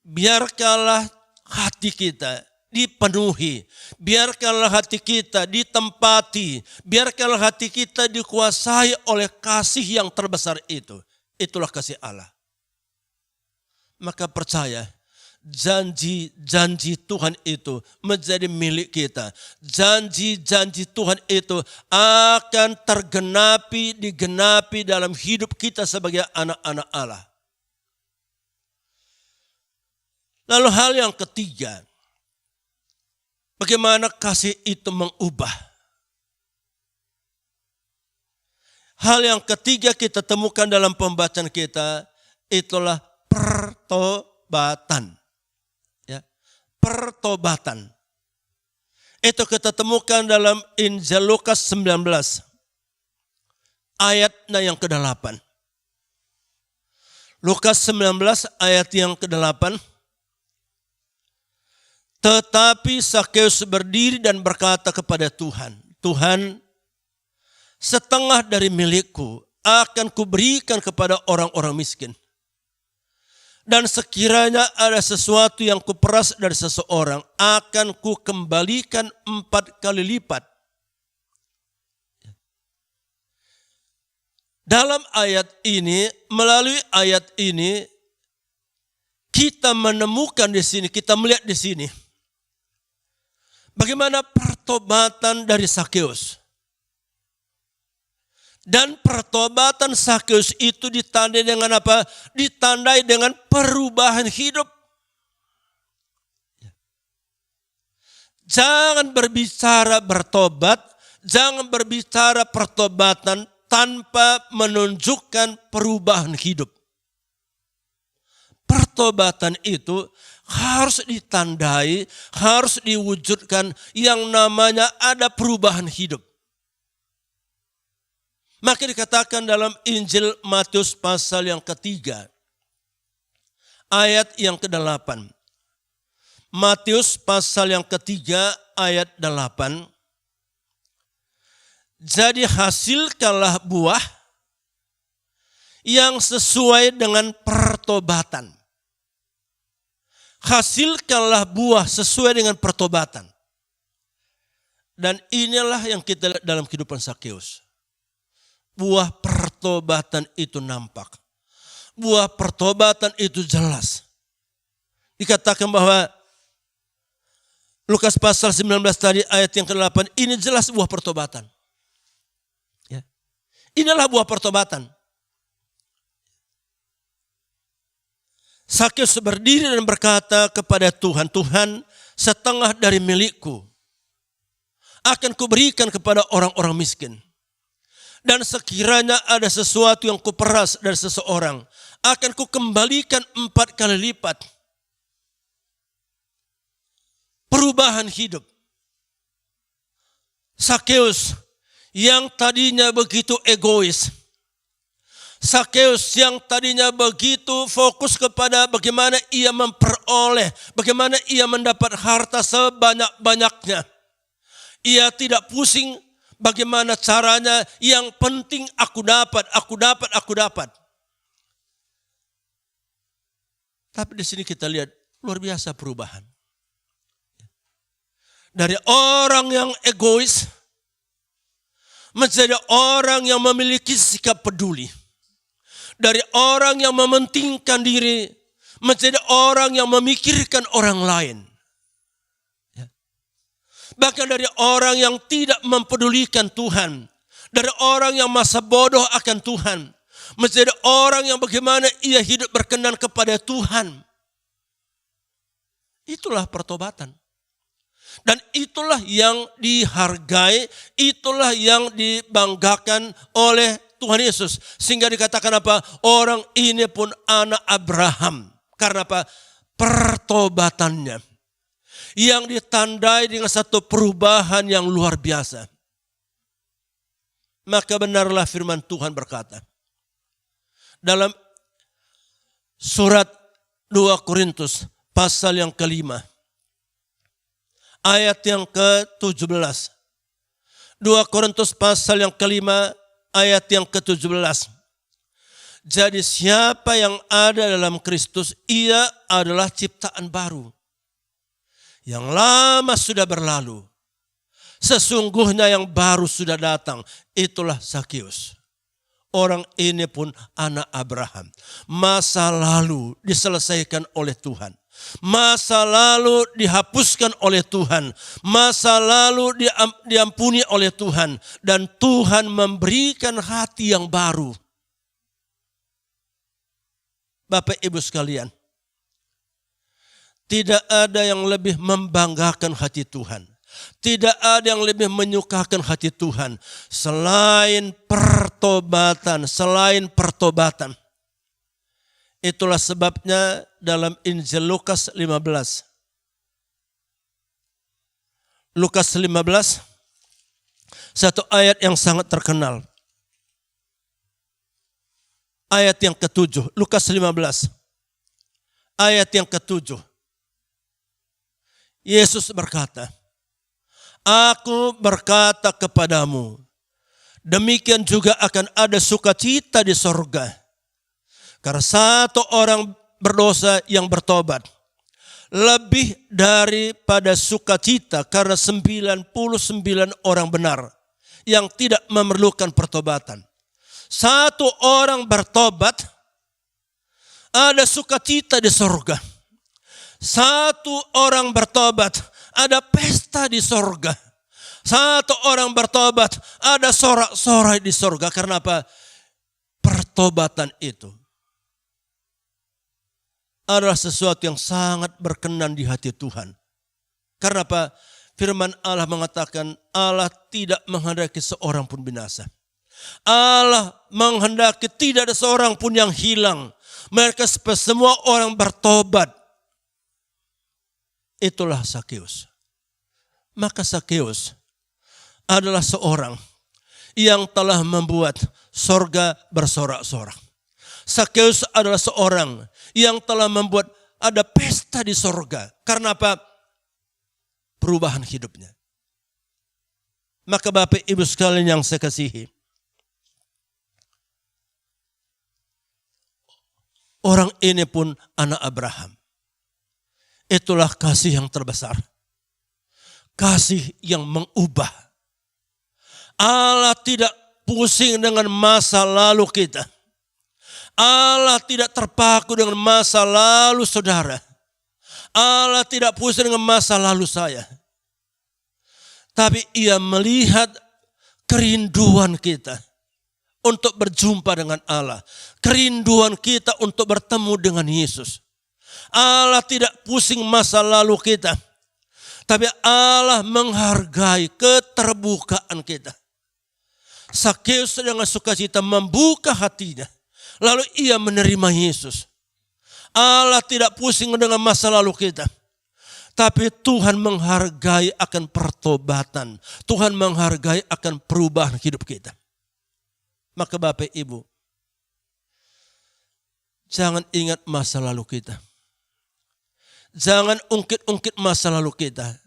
biarkanlah hati kita dipenuhi. Biarkanlah hati kita ditempati. Biarkanlah hati kita dikuasai oleh kasih yang terbesar itu. Itulah kasih Allah. Maka percaya, janji-janji Tuhan itu menjadi milik kita. Janji-janji Tuhan itu akan digenapi dalam hidup kita sebagai anak-anak Allah. Lalu hal yang ketiga, bagaimana kasih itu mengubah. Hal yang ketiga kita temukan dalam pembacaan kita, itulah pertobatan. Pertobatan. Itu kita temukan dalam Injil Lukas 19. Ayatnya yang ke-8. Lukas 19 ayat yang ke-8. Tetapi Sakeus berdiri dan berkata kepada Tuhan, Tuhan, setengah dari milikku akan kuberikan kepada orang-orang miskin. Dan sekiranya ada sesuatu yang kuperas dari seseorang, akan kukembalikan 4 kali lipat. Dalam ayat ini, melalui ayat ini, kita menemukan di sini, kita melihat di sini bagaimana pertobatan dari Sakeus. Dan pertobatan Sakeus itu ditandai dengan apa? Ditandai dengan perubahan hidup. Jangan berbicara bertobat, jangan berbicara pertobatan tanpa menunjukkan perubahan hidup. Pertobatan itu harus ditandai, harus diwujudkan yang namanya ada perubahan hidup. Maka dikatakan dalam Injil Matius pasal yang ketiga, ayat yang ke-8. Matius pasal yang ketiga ayat 8. Jadi hasilkanlah buah yang sesuai dengan pertobatan. Hasilkanlah buah sesuai dengan pertobatan. Dan inilah yang kita lihat dalam kehidupan Sakeus. Buah pertobatan itu nampak. Buah pertobatan itu jelas. Dikatakan bahwa Lukas pasal 19 tadi ayat yang ke-8, ini jelas buah pertobatan. Ya. Inilah buah pertobatan. Sakeus berdiri dan berkata kepada Tuhan, Tuhan, setengah dari milikku akan kuberikan kepada orang-orang miskin. Dan sekiranya ada sesuatu yang kuperas dari seseorang, akan kukembalikan 4 kali lipat. Perubahan hidup. Sakeus yang tadinya begitu egois. Sakeus yang tadinya begitu fokus kepada bagaimana ia memperoleh, bagaimana ia mendapat harta sebanyak-banyaknya. Ia tidak pusing bagaimana caranya, yang penting aku dapat. Tapi di sini kita lihat luar biasa perubahan. Dari orang yang egois menjadi orang yang memiliki sikap peduli. Dari orang yang mementingkan diri menjadi orang yang memikirkan orang lain. Bahkan dari orang yang tidak mempedulikan Tuhan, dari orang yang masa bodoh akan Tuhan, menjadi orang yang bagaimana ia hidup berkenan kepada Tuhan. Itulah pertobatan. Dan itulah yang dihargai, itulah yang dibanggakan oleh Tuhan Yesus. Sehingga dikatakan apa? Orang ini pun anak Abraham. Karena apa? Pertobatannya. Yang ditandai dengan satu perubahan yang luar biasa. Maka benarlah firman Tuhan berkata dalam surat 2 Korintus pasal yang ke-5 ayat yang ke-17. 2 Korintus pasal yang ke-5 ayat yang ke-17. Jadi siapa yang ada dalam Kristus, ia adalah ciptaan baru. Yang lama sudah berlalu. Sesungguhnya yang baru sudah datang. Itulah Sakeus. Orang ini pun anak Abraham. Masa lalu diselesaikan oleh Tuhan. Masa lalu dihapuskan oleh Tuhan. Masa lalu diampuni oleh Tuhan. Dan Tuhan memberikan hati yang baru. Bapak Ibu sekalian. Tidak ada yang lebih membanggakan hati Tuhan. Tidak ada yang lebih menyukakan hati Tuhan. Selain pertobatan. Itulah sebabnya dalam Injil Lukas 15. Lukas 15. Satu ayat yang sangat terkenal. Ayat yang ke-7. Lukas 15. Ayat yang ke-7. Yesus berkata, Aku berkata kepadamu, demikian juga akan ada sukacita di sorga. Karena satu orang berdosa yang bertobat, lebih daripada sukacita karena 99 orang benar yang tidak memerlukan pertobatan. Satu orang bertobat ada sukacita di sorga. Satu orang bertobat, ada pesta di sorga. Satu orang bertobat, ada sorak-sorai di sorga. Karena apa? Pertobatan itu adalah sesuatu yang sangat berkenan di hati Tuhan. Karena apa? Firman Allah mengatakan Allah tidak menghendaki seorang pun binasa. Allah menghendaki tidak ada seorang pun yang hilang. Mereka semua orang bertobat. Itulah Sakeus. Maka Sakeus adalah seorang yang telah membuat sorga bersorak-sorak. Sakeus adalah seorang yang telah membuat ada pesta di sorga. Karena apa? Perubahan hidupnya. Maka Bapak Ibu sekalian yang saya kasihi, orang ini pun anak Abraham. Itulah kasih yang terbesar. Kasih yang mengubah. Allah tidak pusing dengan masa lalu kita. Allah tidak terpaku dengan masa lalu saudara. Allah tidak pusing dengan masa lalu saya. Tapi ia melihat kerinduan kita untuk berjumpa dengan Allah. Kerinduan kita untuk bertemu dengan Yesus. Allah tidak pusing masa lalu kita. Tapi Allah menghargai keterbukaan kita. Sakeus dengan sukacita membuka hatinya. Lalu ia menerima Yesus. Allah tidak pusing dengan masa lalu kita. Tapi Tuhan menghargai akan pertobatan. Tuhan menghargai akan perubahan hidup kita. Maka Bapak Ibu, jangan ingat masa lalu kita. Jangan ungkit-ungkit masa lalu kita.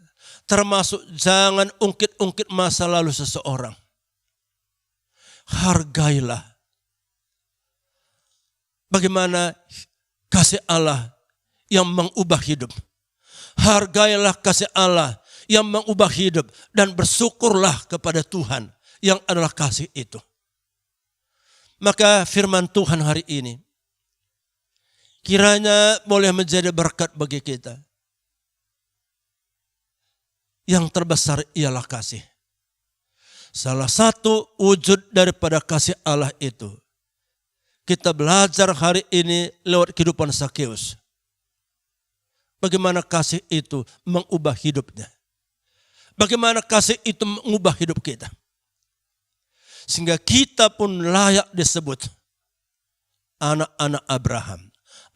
Termasuk jangan ungkit-ungkit masa lalu seseorang. Hargailah bagaimana kasih Allah yang mengubah hidup. Hargailah kasih Allah yang mengubah hidup. Dan bersyukurlah kepada Tuhan yang adalah kasih itu. Maka firman Tuhan hari ini kiranya boleh menjadi berkat bagi kita. Yang terbesar ialah kasih. Salah satu wujud daripada kasih Allah itu, kita belajar hari ini lewat kehidupan Sakeus. Bagaimana kasih itu mengubah hidupnya. Bagaimana kasih itu mengubah hidup kita. Sehingga kita pun layak disebut anak-anak Abraham.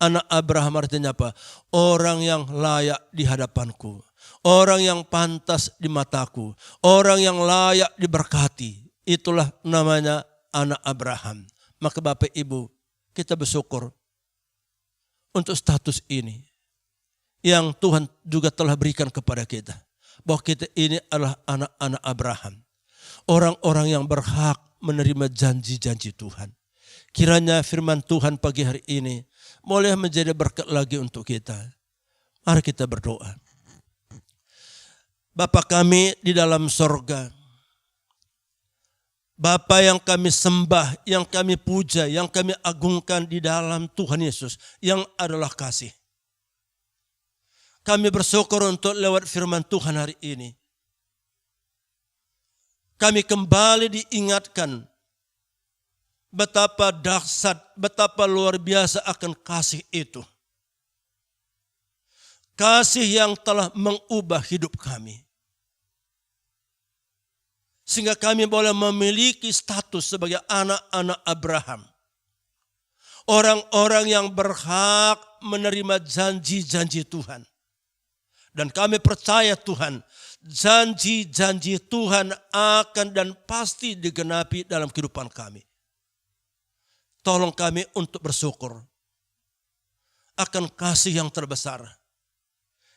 Anak Abraham artinya apa? Orang yang layak di hadapanku. Orang yang pantas di mataku. Orang yang layak diberkati. Itulah namanya anak Abraham. Maka Bapak Ibu, kita bersyukur untuk status ini. Yang Tuhan juga telah berikan kepada kita. Bahwa kita ini adalah anak-anak Abraham. Orang-orang yang berhak menerima janji-janji Tuhan. Kiranya firman Tuhan pagi hari ini boleh menjadi berkat lagi untuk kita. Mari kita berdoa. Bapa kami di dalam sorga, Bapa yang kami sembah, yang kami puja, yang kami agungkan di dalam Tuhan Yesus, yang adalah kasih. Kami bersyukur untuk lewat firman Tuhan hari ini. Kami kembali diingatkan betapa dahsyat, betapa luar biasa akan kasih itu. Kasih yang telah mengubah hidup kami. Sehingga kami boleh memiliki status sebagai anak-anak Abraham. Orang-orang yang berhak menerima janji-janji Tuhan. Dan kami percaya Tuhan, janji-janji Tuhan akan dan pasti digenapi dalam kehidupan kami. Tolong kami untuk bersyukur akan kasih yang terbesar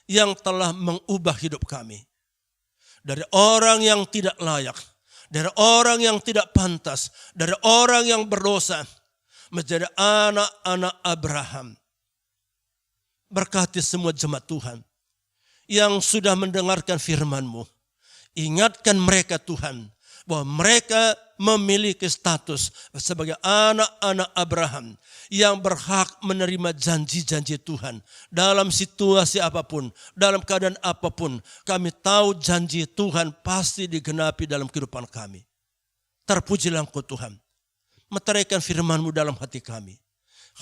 yang telah mengubah hidup kami. Dari orang yang tidak layak, dari orang yang tidak pantas, dari orang yang berdosa, menjadi anak-anak Abraham. Berkati semua jemaat Tuhan yang sudah mendengarkan firman-Mu. Ingatkan mereka Tuhan, bahwa mereka memiliki status sebagai anak-anak Abraham yang berhak menerima janji-janji Tuhan. Dalam situasi apapun, dalam keadaan apapun, kami tahu janji Tuhan pasti digenapi dalam kehidupan kami. Terpujilah Engkau Tuhan. Meteraikan firman-Mu dalam hati kami.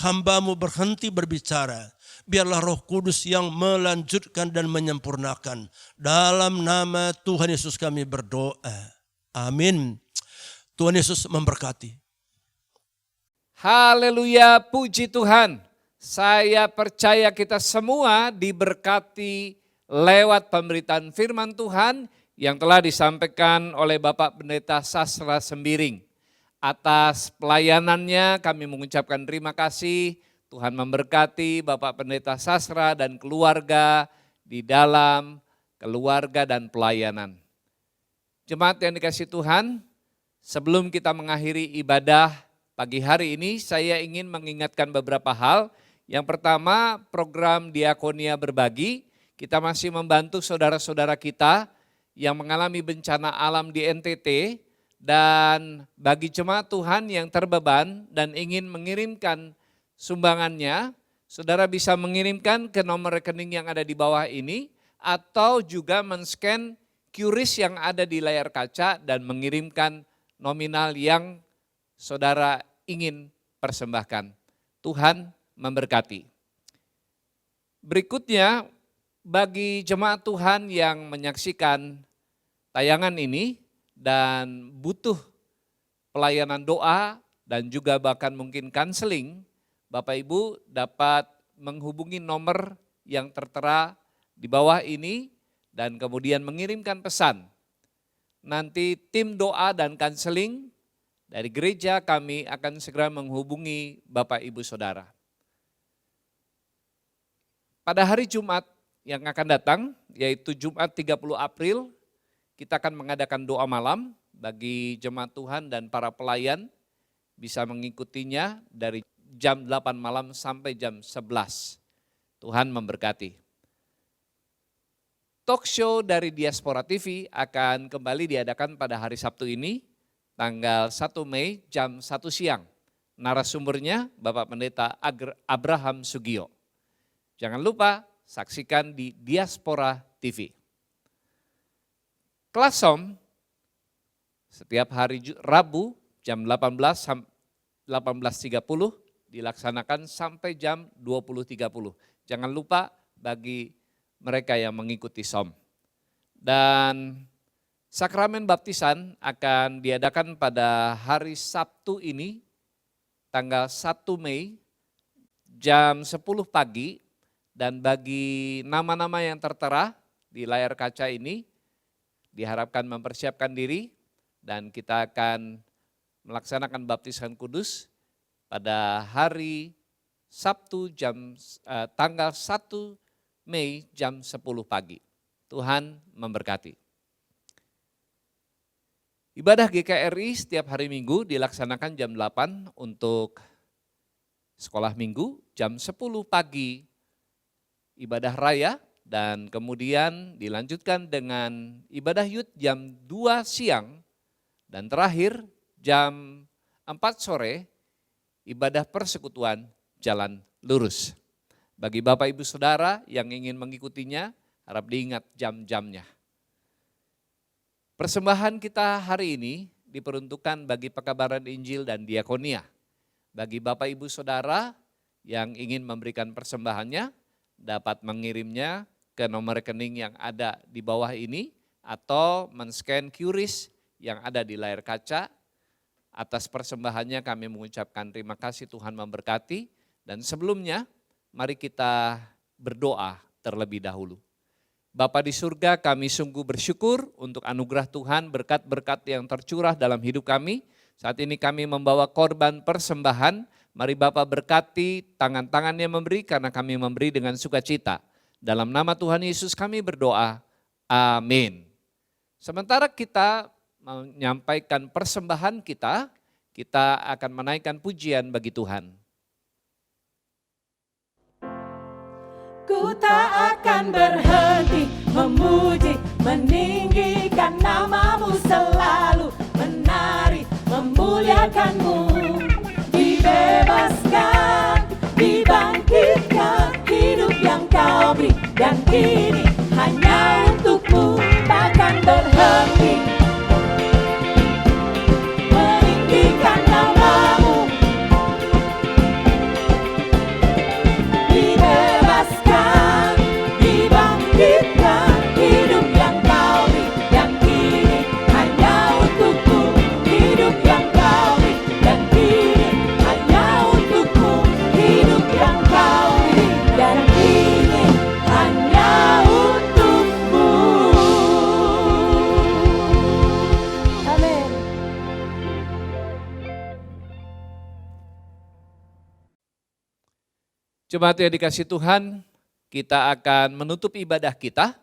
Hamba-Mu berhenti berbicara. Biarlah Roh Kudus yang melanjutkan dan menyempurnakan. Dalam nama Tuhan Yesus kami berdoa. Amin. Tuhan Yesus memberkati. Haleluya, puji Tuhan. Saya percaya kita semua diberkati lewat pemberitaan firman Tuhan yang telah disampaikan oleh Bapak Pendeta Sasra Sembiring. Atas pelayanannya kami mengucapkan terima kasih. Tuhan memberkati Bapak Pendeta Sasra dan keluarga di dalam keluarga dan pelayanan. Jemaat yang dikasihi Tuhan, sebelum kita mengakhiri ibadah pagi hari ini, saya ingin mengingatkan beberapa hal. Yang pertama, program Diakonia Berbagi. Kita masih membantu saudara-saudara kita yang mengalami bencana alam di NTT. Dan bagi jemaat Tuhan yang terbeban dan ingin mengirimkan sumbangannya, saudara bisa mengirimkan ke nomor rekening yang ada di bawah ini, atau juga men-scan QRIS yang ada di layar kaca dan mengirimkan nominal yang saudara ingin persembahkan. Tuhan memberkati. Berikutnya, bagi jemaat Tuhan yang menyaksikan tayangan ini dan butuh pelayanan doa dan juga bahkan mungkin counseling, Bapak Ibu dapat menghubungi nomor yang tertera di bawah ini dan kemudian mengirimkan pesan. Nanti tim doa dan counseling dari gereja kami akan segera menghubungi Bapak Ibu Saudara. Pada hari Jumat yang akan datang, yaitu Jumat 30 April, kita akan mengadakan doa malam bagi jemaat Tuhan dan para pelayan bisa mengikutinya dari jam 8 malam sampai jam 11. Tuhan memberkati. Talk show dari Diaspora TV akan kembali diadakan pada hari Sabtu ini, tanggal 1 Mei jam 1 siang. Narasumbernya Bapak Pendeta Abraham Sugio. Jangan lupa saksikan di Diaspora TV. Kelas Som setiap hari Rabu jam 18.30 dilaksanakan sampai jam 20.30. Jangan lupa bagi mereka yang mengikuti Som. Dan sakramen baptisan akan diadakan pada hari Sabtu ini, tanggal 1 Mei, jam 10 pagi. Dan bagi nama-nama yang tertera di layar kaca ini, diharapkan mempersiapkan diri dan kita akan melaksanakan baptisan kudus pada hari Sabtu tanggal 1 Mei jam 10 pagi. Tuhan memberkati. Ibadah GKRI setiap hari Minggu dilaksanakan jam 8 untuk sekolah minggu, jam 10 pagi ibadah raya, dan kemudian dilanjutkan dengan ibadah youth jam 2 siang, dan terakhir jam 4 sore ibadah persekutuan jalan lurus. Bagi Bapak Ibu Saudara yang ingin mengikutinya, harap diingat jam-jamnya. Persembahan kita hari ini diperuntukkan bagi pekabaran Injil dan diakonia. Bagi Bapak Ibu Saudara yang ingin memberikan persembahannya, dapat mengirimnya ke nomor rekening yang ada di bawah ini atau men-scan QRIS yang ada di layar kaca. Atas persembahannya kami mengucapkan terima kasih, Tuhan memberkati. Dan sebelumnya mari kita berdoa terlebih dahulu. Bapa di surga, kami sungguh bersyukur untuk anugerah Tuhan, berkat-berkat yang tercurah dalam hidup kami. Saat ini kami membawa korban persembahan. Mari Bapa berkati tangan-tangan yang memberi, karena kami memberi dengan sukacita. Dalam nama Tuhan Yesus kami berdoa, amin. Sementara kita menyampaikan persembahan kita akan menaikkan pujian bagi Tuhan. Ku tak akan berhenti memuji, meninggikan namamu selalu. menari memuliakan-Mu. Dibebaskan, dibangkitkan, hidup yang Kau beri dan kini hanya untuk-Mu, takkan berhenti meninggikan nama-Mu. Dibebaskan, dibangkitkan, hidup yang Kau beri dan kini hanya untuk-Mu, hidup yang Kau beri dan kini hanya untuk-Mu, hidup yang Kau beri dan kini hanya untuk-Mu. Amin. Jemaat yang dikasih Tuhan, kita akan menutup ibadah kita.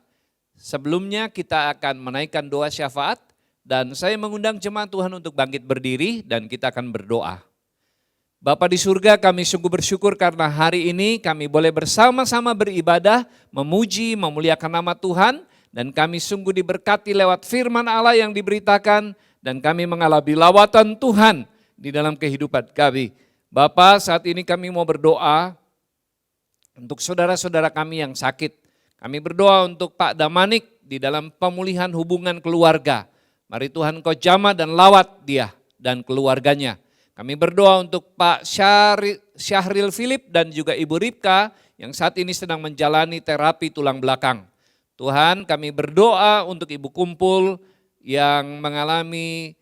Sebelumnya kita akan menaikkan doa syafaat dan saya mengundang jemaat Tuhan untuk bangkit berdiri dan kita akan berdoa. Bapa di surga, kami sungguh bersyukur karena hari ini kami boleh bersama-sama beribadah, memuji, memuliakan nama Tuhan, dan kami sungguh diberkati lewat firman Allah yang diberitakan, dan kami mengalami lawatan Tuhan di dalam kehidupan kami. Bapa, saat ini kami mau berdoa untuk saudara-saudara kami yang sakit. Kami berdoa untuk Pak Damanik di dalam pemulihan hubungan keluarga. Mari Tuhan Kau jamah dan lawat dia dan keluarganya. Kami berdoa untuk Pak Syahril Philip dan juga Ibu Ripka yang saat ini sedang menjalani terapi tulang belakang. Tuhan, kami berdoa untuk Ibu Kumpul yang mengalami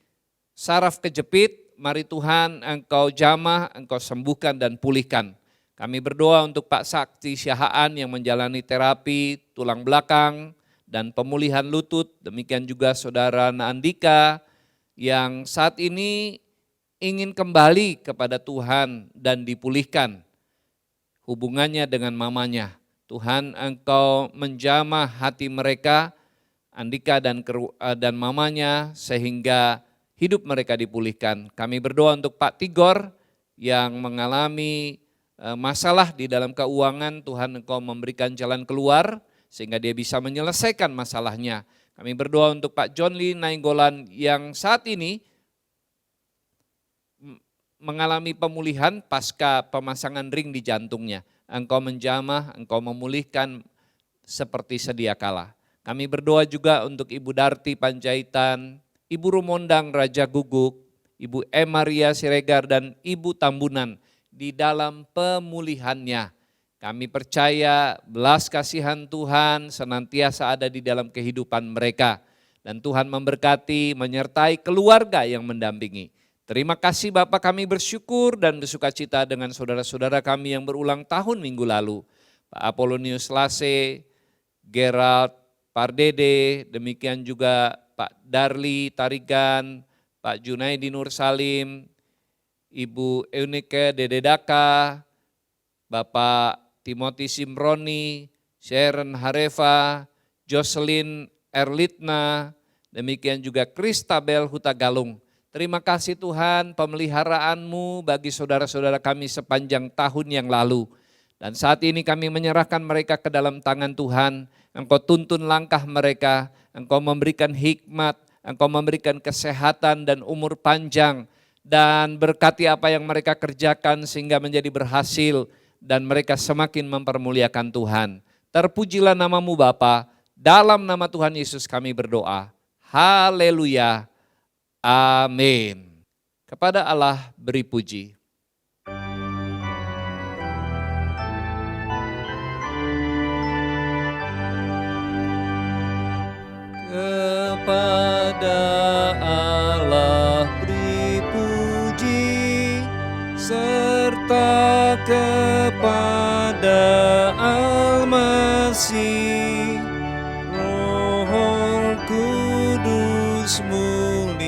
saraf kejepit. Mari Tuhan Engkau jamah, Engkau sembuhkan dan pulihkan. Kami berdoa untuk Pak Sakti Syahaan yang menjalani terapi tulang belakang dan pemulihan lutut. Demikian juga Saudara Naandika yang saat ini ingin kembali kepada Tuhan dan dipulihkan hubungannya dengan mamanya. Tuhan Engkau menjamah hati mereka, Andika dan mamanya, sehingga hidup mereka dipulihkan. Kami berdoa untuk Pak Tigor yang mengalami masalah di dalam keuangan. Tuhan Engkau memberikan jalan keluar sehingga dia bisa menyelesaikan masalahnya. Kami berdoa untuk Pak John Lee Nainggolan yang saat ini mengalami pemulihan pasca pemasangan ring di jantungnya. Engkau menjamah, Engkau memulihkan seperti sedia kala. Kami berdoa juga untuk Ibu Darti Panjaitan, Ibu Rumondang Raja Guguk, Ibu Maria Siregar dan Ibu Tambunan di dalam pemulihannya. Kami percaya belas kasihan Tuhan senantiasa ada di dalam kehidupan mereka. Dan Tuhan memberkati, menyertai keluarga yang mendampingi. Terima kasih Bapak, kami bersyukur dan bersuka cita dengan saudara-saudara kami yang berulang tahun minggu lalu. Pak Apolonius Lase, Gerald Pardede, demikian juga Pak Darli Tarigan, Pak Junaidi Nur Salim, Ibu Eunike Dededaka, Bapak Timothy Simroni, Sharon Harefa, Jocelyn Erlitna, demikian juga Kristabel Hutagalung. Terima kasih Tuhan pemeliharaanmu bagi saudara-saudara kami sepanjang tahun yang lalu. Dan saat ini kami menyerahkan mereka ke dalam tangan Tuhan. Engkau tuntun langkah mereka, Engkau memberikan hikmat, Engkau memberikan kesehatan dan umur panjang. Dan berkati apa yang mereka kerjakan sehingga menjadi berhasil dan mereka semakin mempermuliakan Tuhan. Terpujilah namamu Bapa, dalam nama Tuhan Yesus kami berdoa. Haleluya. Amin. Kepada Allah beri puji. Kepada Allah beri puji, serta kepada Al-Masih, Roh Kudus muliakan,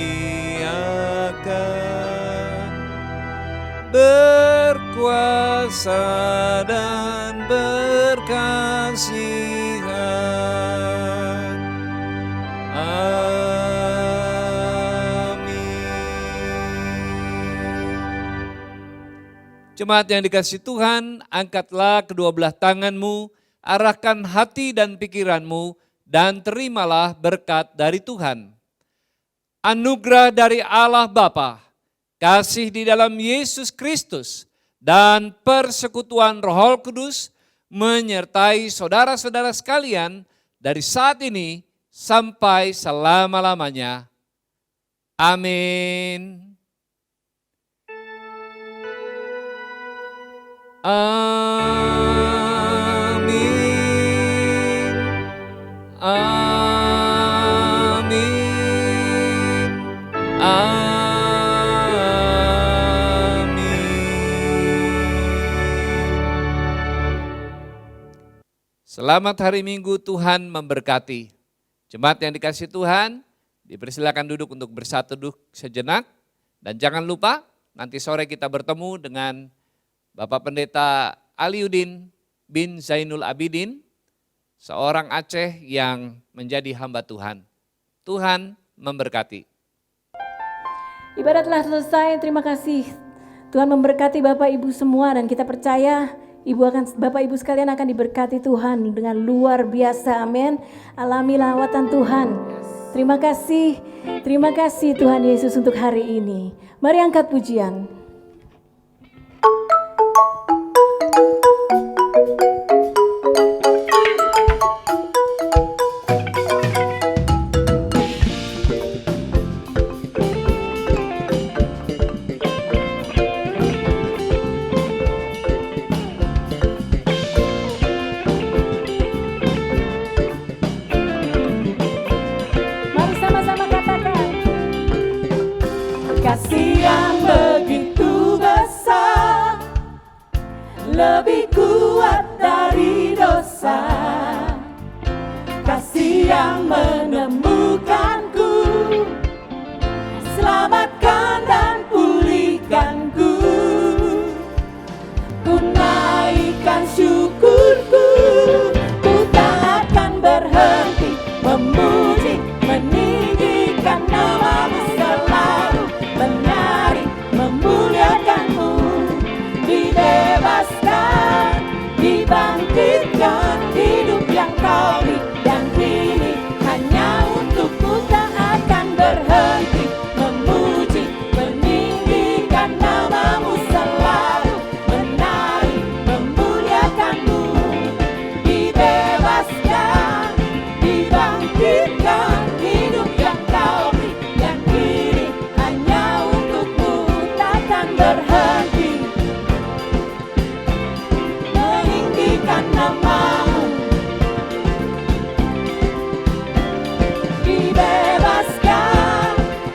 berkuasa dan berkasihan. Jemaat yang dikasihi Tuhan, angkatlah kedua belah tanganmu, arahkan hati dan pikiranmu, dan terimalah berkat dari Tuhan. anugerah dari Allah Bapa, kasih di dalam Yesus Kristus, dan persekutuan Roh Kudus menyertai saudara-saudara sekalian dari saat ini sampai selama-lamanya. Amin. Amin. Amin. Amin. Selamat hari Minggu, Tuhan memberkati. Jemaat yang dikasihi Tuhan, dipersilakan duduk untuk bersatu sejenak. Dan jangan lupa nanti sore kita bertemu dengan Bapak Pendeta Aliuddin bin Zainul Abidin, seorang Aceh yang menjadi hamba Tuhan. Tuhan memberkati. Ibadah telah selesai, terima kasih. Tuhan memberkati Bapak Ibu semua dan kita percaya Bapak Ibu sekalian akan diberkati Tuhan dengan luar biasa, amin. Alami lawatan Tuhan. Terima kasih Tuhan Yesus untuk hari ini. Mari angkat pujian. Mari sama-sama katakan. Kasih yang begitu besar, lebih kuat dari dosa. Kasih yang menemukanku, selamatkan dan pulihkanku. Ku naikkan syukurku, ku tak akan berhenti memuji, meninggikan namamu selalu, menari, memuliakanmu. Dibebaskan, dibangkitkan, hidup yang kau beri dan kini hanya untukmu, tak akan berhenti memuji, meninggikan namamu selalu, menari, memuliakanmu. Dibebaskan, dibangkitkan, hidup yang kau beri dan kini hanya untukmu, takkan berhenti meninggikan namamu. Dibebaskan,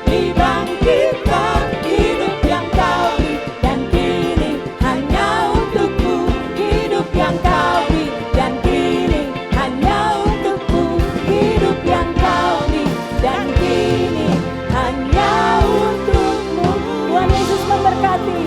dibangkitkan, hidup yang kau beri dan kini hanya untukmu, hidup yang kau beri dan kini hanya untukmu, hidup yang kau beri dan kini hanya untukmu. Tuhan Yesus memberkati.